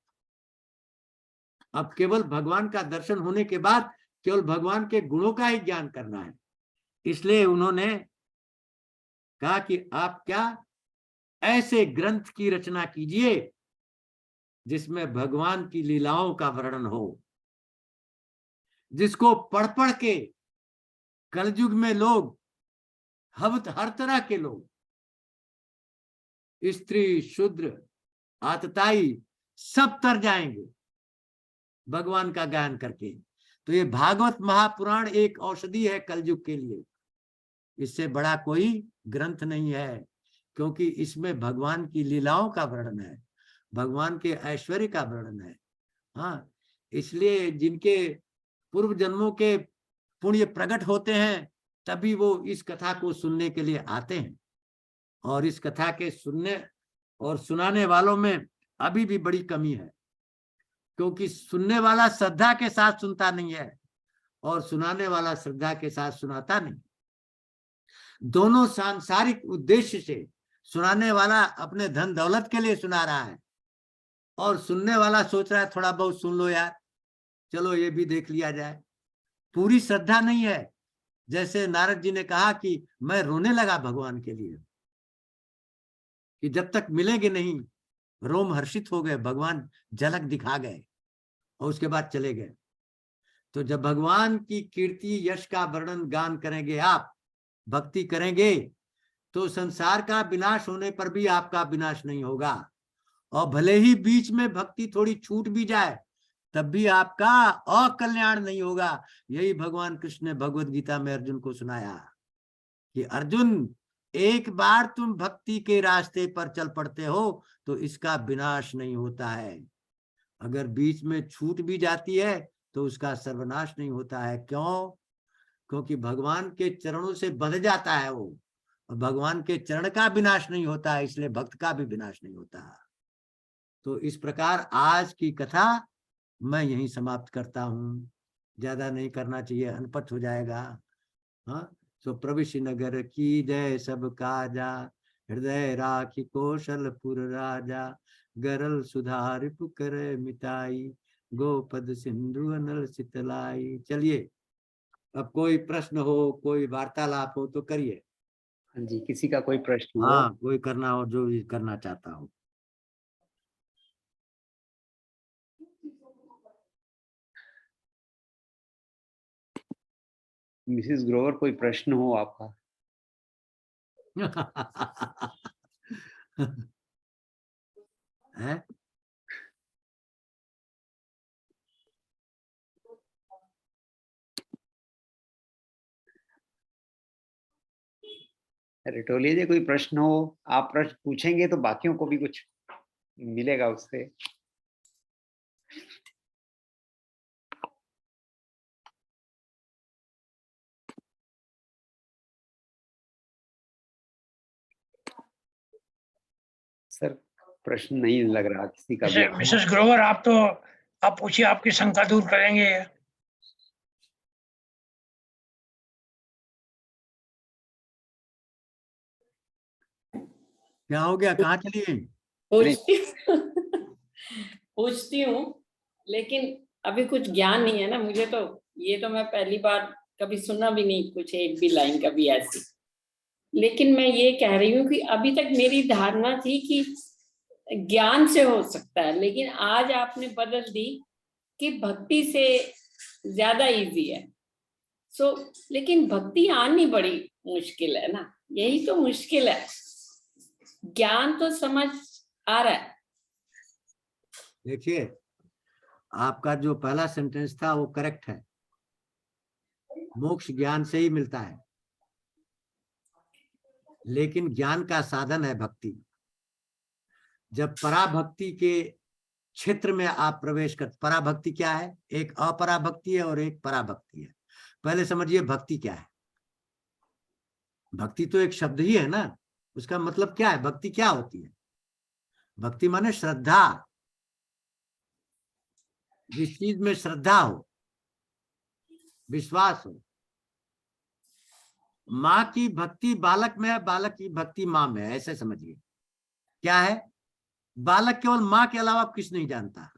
S2: अब केवल भगवान का दर्शन होने के बाद केवल भगवान के गुणों का ही ज्ञान करना है। इसलिए उन्होंने कहा कि आप क्या ऐसे ग्रंथ की रचना कीजिए जिसमें भगवान की लीलाओं का वर्णन हो, जिसको पढ़ पढ़ के कलयुग में लोग, हर तरह के लोग, स्त्री शूद्र आतताई सब तर जाएंगे भगवान का गायन करके। तो ये भागवत महापुराण एक औषधि है कलयुग के लिए। इससे बड़ा कोई ग्रंथ नहीं है, क्योंकि इसमें भगवान की लीलाओं का वर्णन है, भगवान के ऐश्वर्य का वर्णन है। हाँ, इसलिए जिनके पूर्व जन्मों के पुण्य प्रकट होते हैं तभी वो इस कथा को सुनने के लिए आते हैं। और इस कथा के सुनने और सुनाने वालों में अभी भी बड़ी कमी है, क्योंकि सुनने वाला श्रद्धा के साथ सुनता नहीं है और सुनाने वाला श्रद्धा के साथ सुनाता नहीं। दोनों सांसारिक उद्देश्य से, सुनाने वाला अपने धन दौलत के लिए सुना रहा है और सुनने वाला सोच रहा है थोड़ा बहुत सुन लो यार, चलो ये भी देख लिया जाए। पूरी श्रद्धा नहीं है। जैसे नारद जी ने कहा कि मैं रोने लगा भगवान के लिए कि जब तक मिलेंगे नहीं, रोम हर्षित हो गए, भगवान झलक दिखा गए और उसके बाद चले गए। तो जब भगवान की कीर्ति यश का वर्णन गान करेंगे, आप भक्ति करेंगे, तो संसार का विनाश होने पर भी आपका विनाश नहीं होगा। और भले ही बीच में भक्ति थोड़ी छूट भी जाए तब भी आपका अकल्याण नहीं होगा। यही भगवान कृष्ण ने भगवत गीता में अर्जुन को सुनाया कि अर्जुन, एक बार तुम भक्ति के रास्ते पर चल पड़ते हो तो इसका विनाश नहीं होता है। अगर बीच में छूट भी जाती है तो उसका सर्वनाश नहीं होता है। क्यों? क्योंकि भगवान के चरणों से बंध जाता है वो, और भगवान के चरण का विनाश नहीं होता है, इसलिए भक्त का भी विनाश नहीं होता। तो इस प्रकार आज की कथा मैं यहीं समाप्त करता हूँ। ज्यादा नहीं करना चाहिए, अनपट हो जाएगा। हाँ, सो प्रविश नगर की जय सब काजा, हृदय राखी कौशलपुर राजा, गरल सुधार पुकर मिताई, गोपद सिंधु अनल सितलाई। चलिए, अब कोई प्रश्न हो, कोई वार्तालाप हो तो करिए।
S1: हाँ जी, किसी का कोई प्रश्न हो?
S2: हाँ, कोई करना हो, जो भी करना चाहता हो।
S1: मिसेस ग्रोवर, कोई प्रश्न हो आपका?
S2: है?
S1: रिटोलिया जी, कोई प्रश्न हो? आप प्रश्न पूछेंगे तो बाकियों को भी कुछ मिलेगा उससे। सर, प्रश्न नहीं लग रहा किसी का भी।
S3: मिसेस ग्रोवर, आप पूछिए, आपकी शंका दूर करेंगे।
S2: क्या हो गया, कहाँ चलिए?
S4: पूछती हूँ, लेकिन अभी कुछ ज्ञान नहीं है ना मुझे, तो ये तो मैं पहली बार कभी सुना भी नहीं कुछ, एक भी लाइन कभी ऐसी। लेकिन मैं ये कह रही हूँ कि अभी तक मेरी धारणा थी कि ज्ञान से हो सकता है, लेकिन आज आपने बदल दी कि भक्ति से ज्यादा इजी है। लेकिन भक्ति आनी बड़ी मुश्किल है ना, यही तो मुश्किल है। ज्ञान तो समझ आ रहा है।
S2: देखिए, आपका जो पहला सेंटेंस था वो करेक्ट है। मोक्ष ज्ञान से ही मिलता है, लेकिन ज्ञान का साधन है भक्ति। जब पराभक्ति के क्षेत्र में आप प्रवेश कर, पराभक्ति क्या है? एक अपराभक्ति है और एक पराभक्ति है। पहले समझिए भक्ति क्या है। भक्ति तो एक शब्द ही है ना, उसका मतलब क्या है? भक्ति क्या होती है? भक्ति माने श्रद्धा। जिस चीज में श्रद्धा हो, विश्वास हो। माँ की भक्ति बालक में है, बालक की भक्ति माँ में है, ऐसे समझिए। क्या है? बालक केवल माँ के अलावा कुछ नहीं जानता,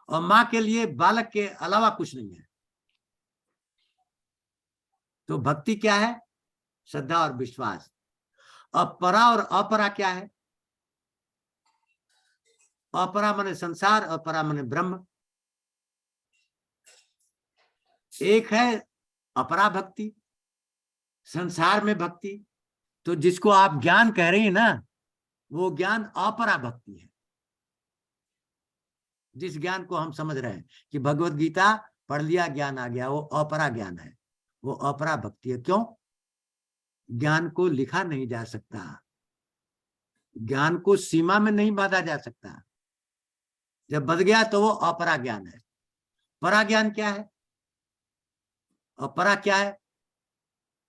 S2: और माँ के लिए बालक के अलावा कुछ नहीं है। तो भक्ति क्या है? श्रद्धा और विश्वास। अब परा और अपरा क्या है? अपरा माने संसार और परा माने ब्रह्म। एक है अपरा भक्ति, संसार में भक्ति। तो जिसको आप ज्ञान कह रही है ना, वो ज्ञान अपरा भक्ति है। जिस ज्ञान को हम समझ रहे हैं कि भगवत गीता पढ़ लिया, ज्ञान आ गया, वो अपरा ज्ञान है, वो अपरा भक्ति है। क्यों? ज्ञान को लिखा नहीं जा सकता, ज्ञान को सीमा में नहीं बांधा जा सकता। जब बध गया तो वो अपरा ज्ञान है। परा ज्ञान क्या है? और परा क्या है?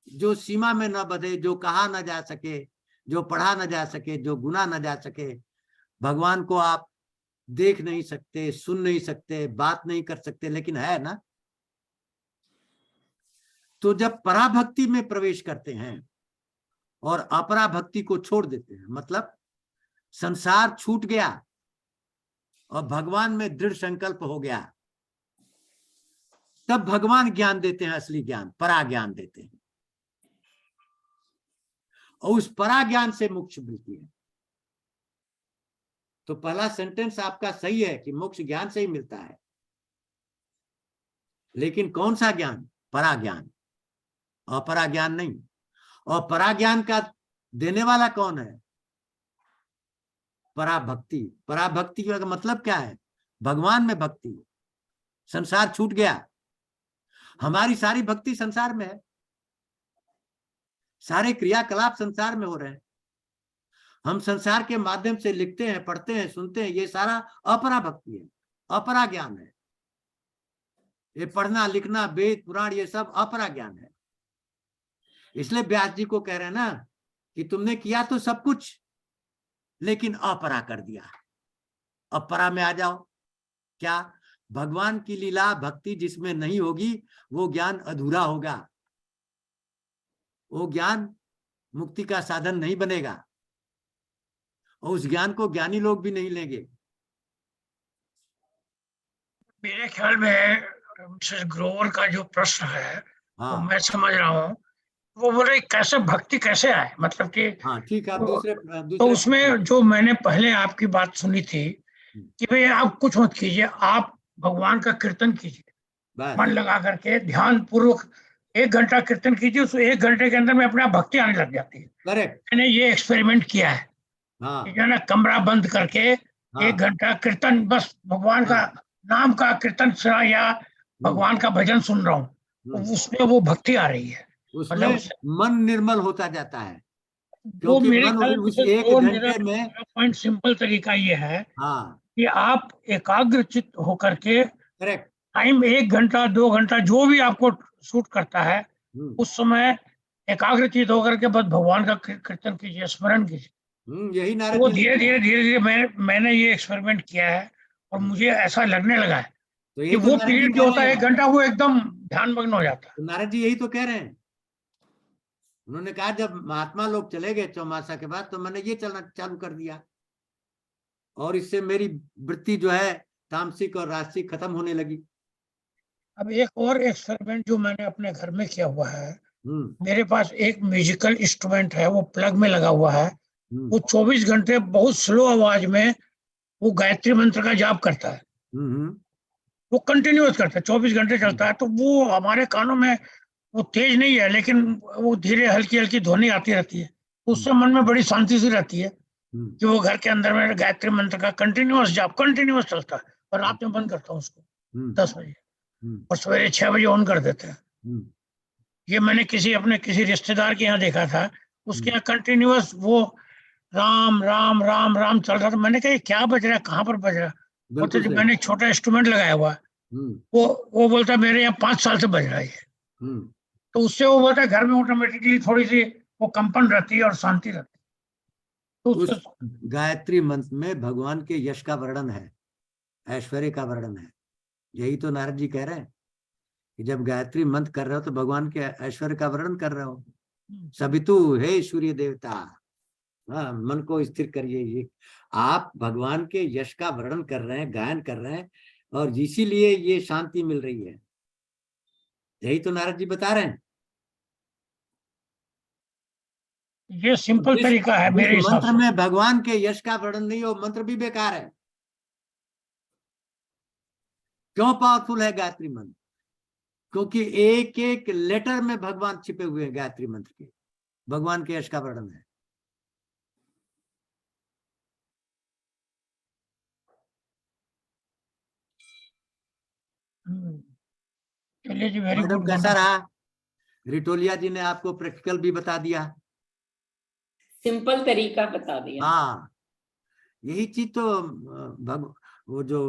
S2: जो सीमा में न बधे, जो कहा न जा सके, जो पढ़ा न जा सके, जो गुना न जा सके। भगवान को आप देख नहीं सकते, सुन नहीं सकते, बात नहीं कर सकते, लेकिन है ना। तो जब पराभक्ति में प्रवेश करते हैं और अपरा भक्ति को छोड़ देते हैं, मतलब संसार छूट गया और भगवान में दृढ़ संकल्प हो गया, तब भगवान ज्ञान देते हैं, असली ज्ञान, परा ज्ञान देते हैं। और उस परा ज्ञान से मोक्ष मिलती है। तो पहला सेंटेंस आपका सही है कि मोक्ष ज्ञान से ही मिलता है, लेकिन कौन सा ज्ञान? परा ज्ञान, अपरा ज्ञान नहीं। और परा ज्ञान का देने वाला कौन है? पराभक्ति। पराभक्ति का मतलब क्या है? भगवान में भक्ति। संसार छूट गया, हमारी सारी भक्ति संसार में है, सारे क्रियाकलाप संसार में हो रहे हैं, हम संसार के माध्यम से लिखते हैं, पढ़ते हैं, सुनते हैं, ये सारा अपरा भक्ति है, अपरा ज्ञान है। ये पढ़ना लिखना, वेद पुराण, ये सब अपरा ज्ञान है। इसलिए व्यास जी को कह रहे हैं ना कि तुमने किया तो सब कुछ, लेकिन अपरा कर दिया। अपरा में आ जाओ। क्या? भगवान की लीला भक्ति जिसमें नहीं होगी वो ज्ञान अधूरा होगा, वो ज्ञान मुक्ति का साधन नहीं बनेगा, और उस ज्ञान को ज्ञानी लोग भी नहीं लेंगे।
S3: मेरे ख्याल में मिसेस ग्रोवर का जो प्रश्न है वो मैं समझ रहा हूँ। वो बोल रहे कैसे भक्ति कैसे आए, मतलब कि
S2: हाँ ठीक है।
S3: तो उसमें जो मैंने पहले आपकी बात सुनी थी कि भाई आप कुछ मत कीजिए, आप भगवान का कीर्तन कीजिए, मन लगा करके ध्यान पूर्वक 1 घंटा कीर्तन कीजिए, उस 1 घंटे के अंदर में अपने आप भक्ति आने लग जाती है।
S2: करेक्ट।
S3: मैंने ये एक्सपेरिमेंट किया है।
S2: हाँ।
S3: जो है ना, कमरा बंद करके 1 घंटा कीर्तन, बस भगवान का नाम का कीर्तन सुना या भगवान का भजन सुन रहा हूँ, उसमें वो भक्ति आ रही है।
S2: उसमें मन निर्मल होता जाता है,
S3: वो
S2: क्योंकि
S3: मेरे
S2: मन उस 1 घंटे में।
S3: पॉइंट सिंपल तरीका ये है
S2: हाँ
S3: कि आप एकाग्र चित्त होकर के
S2: करेक्ट।
S3: टाइम 1 घंटा 2 घंटा जो भी आपको सूट करता है उस समय एकाग्र चित्त होकर के बस भगवान का कीर्तन कीजिए, स्मरण कीजिए।
S2: यही नारद
S3: वो
S2: जी
S3: धीरे धीरे मैंने ये एक्सपेरिमेंट किया है और मुझे ऐसा लगने लगा है
S2: तो
S3: कि वो पीरियड जो होता है 1 घंटा, वो एकदम ध्यान मग्न हो जाता है।
S2: तो नारद जी यही तो कह रहे हैं। उन्होंने कहा जब महात्मा लोग चले गए चौमासा के बाद, तो मैंने ये चलना चालू कर दिया, और इससे मेरी वृत्ति जो है तामसिक और राजसिक खत्म होने लगी।
S3: अब एक और एक्सपेरिमेंट जो मैंने अपने घर में किया हुआ है, मेरे पास एक म्यूजिकल इंस्ट्रूमेंट है, वो प्लग में लगा हुआ है। वो 24 घंटे बहुत स्लो आवाज में वो गायत्री मंत्र का जाप करता है। वो कंटिन्यूअस करता है, 24 घंटे चलता है। तो वो हमारे कानों में वो तेज नहीं है, लेकिन वो धीरे हल्की हल्की ध्वनि आती रहती है। उससे मन में बड़ी शांति सी रहती है कि वो घर के अंदर में गायत्री मंत्र का कंटिन्यूअस जाप कंटिन्यूअस चलता है। और रात में बंद करता हूँ उसको 10 बजे और सवेरे 6 बजे ऑन कर देते हैं। ये मैंने अपने किसी रिश्तेदार के यहाँ देखा था, उसके यहाँ कंटिन्यूअस वो राम राम राम राम चल रहा था। मैंने कहा क्या बज रहा है, कहाँ पर बज रहा है? बोलते मैंने एक छोटा इंस्ट्रूमेंट लगाया हुआ है। वो बोलता मेरे यहाँ 5 साल से बज रहा है। तो उससे वो बोलता है घर में ऑटोमेटिकली थोड़ी सी वो कंपन रहती है और शांति रहती है। तो
S2: उस गायत्री मंत्र में भगवान के यश का वर्णन है, ऐश्वर्य का वर्णन है। यही तो नारद जी कह रहे हैं कि जब गायत्री मंत्र कर रहे हो तो भगवान के ऐश्वर्य का वर्णन कर रहे हो। सबितु हे सूर्य देवता, हाँ, मन को स्थिर करिए। ये आप भगवान के यश का वर्णन कर रहे हैं, गायन कर रहे हैं, और इसीलिए ये शांति मिल रही है। यही तो नारद जी बता रहे हैं।
S3: ये सिंपल तरीका है मेरे हिसाब से।
S2: मंत्र में भगवान के यश का वर्णन नहीं हो, मंत्र भी बेकार है। क्यों पावरफुल है गायत्री मंत्र? क्योंकि एक एक लेटर में भगवान छिपे हुए हैं। गायत्री मंत्र के भगवान के यश का वर्णन है।
S3: चलिए जी, वेरी गुड।
S2: कैसा रहा? रिटोलिया जी ने आपको प्रैक्टिकल भी बता दिया,
S4: सिंपल तरीका बता दिया।
S2: हाँ, यही चीज तो वो जो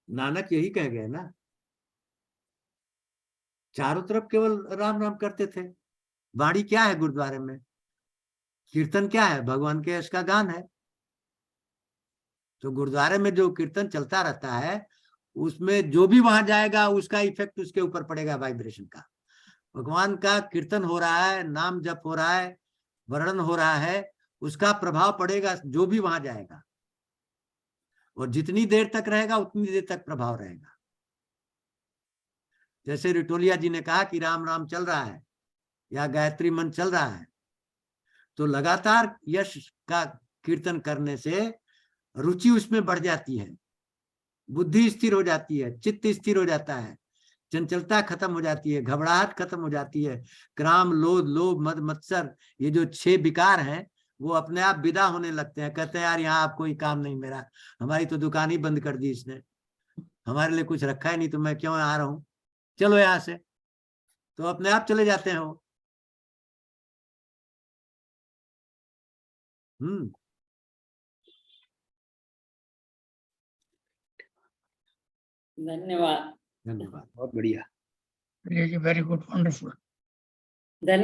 S2: नानक यही कह गए ना, चारों तरफ केवल राम राम करते थे। वाणी क्या है गुरुद्वारे में? कीर्तन क्या है? भगवान के यश का गान है। तो गुरुद्वारे में जो कीर्तन चलता रहता है, उसमें जो भी वहां जाएगा उसका इफेक्ट उसके ऊपर पड़ेगा, वाइब्रेशन का। भगवान का कीर्तन हो रहा है, नाम जप हो रहा है, वर्णन हो रहा है, उसका प्रभाव पड़ेगा जो भी वहां जाएगा। और जितनी देर तक रहेगा उतनी देर तक प्रभाव रहेगा। जैसे रिटोलिया जी ने कहा कि राम राम चल रहा है या गायत्री मंत्र चल रहा है, तो लगातार यश का कीर्तन करने से रुचि उसमें बढ़ जाती है, बुद्धि स्थिर हो जाती है, चित्त स्थिर हो जाता है, चंचलता खत्म हो जाती है, घबराहट खत्म हो जाती है, क्राम, लोभ, लोभ, मद, मत्सर, ये जो 6 विकार हैं वो अपने आप विदा होने लगते हैं। कहते हैं यार यहाँ आप कोई काम नहीं मेरा, हमारी तो दुकान ही बंद कर दी इसने, हमारे लिए कुछ रखा ही नहीं, तो मैं क्यों आ रहा हूँ, चलो यहाँ से, तो अपने आप चले जाते हैं वो।
S4: धन्यवाद।
S2: धन्यवाद।
S1: बहुत बढ़िया।
S3: Very good, wonderful.
S4: धन्यवाद।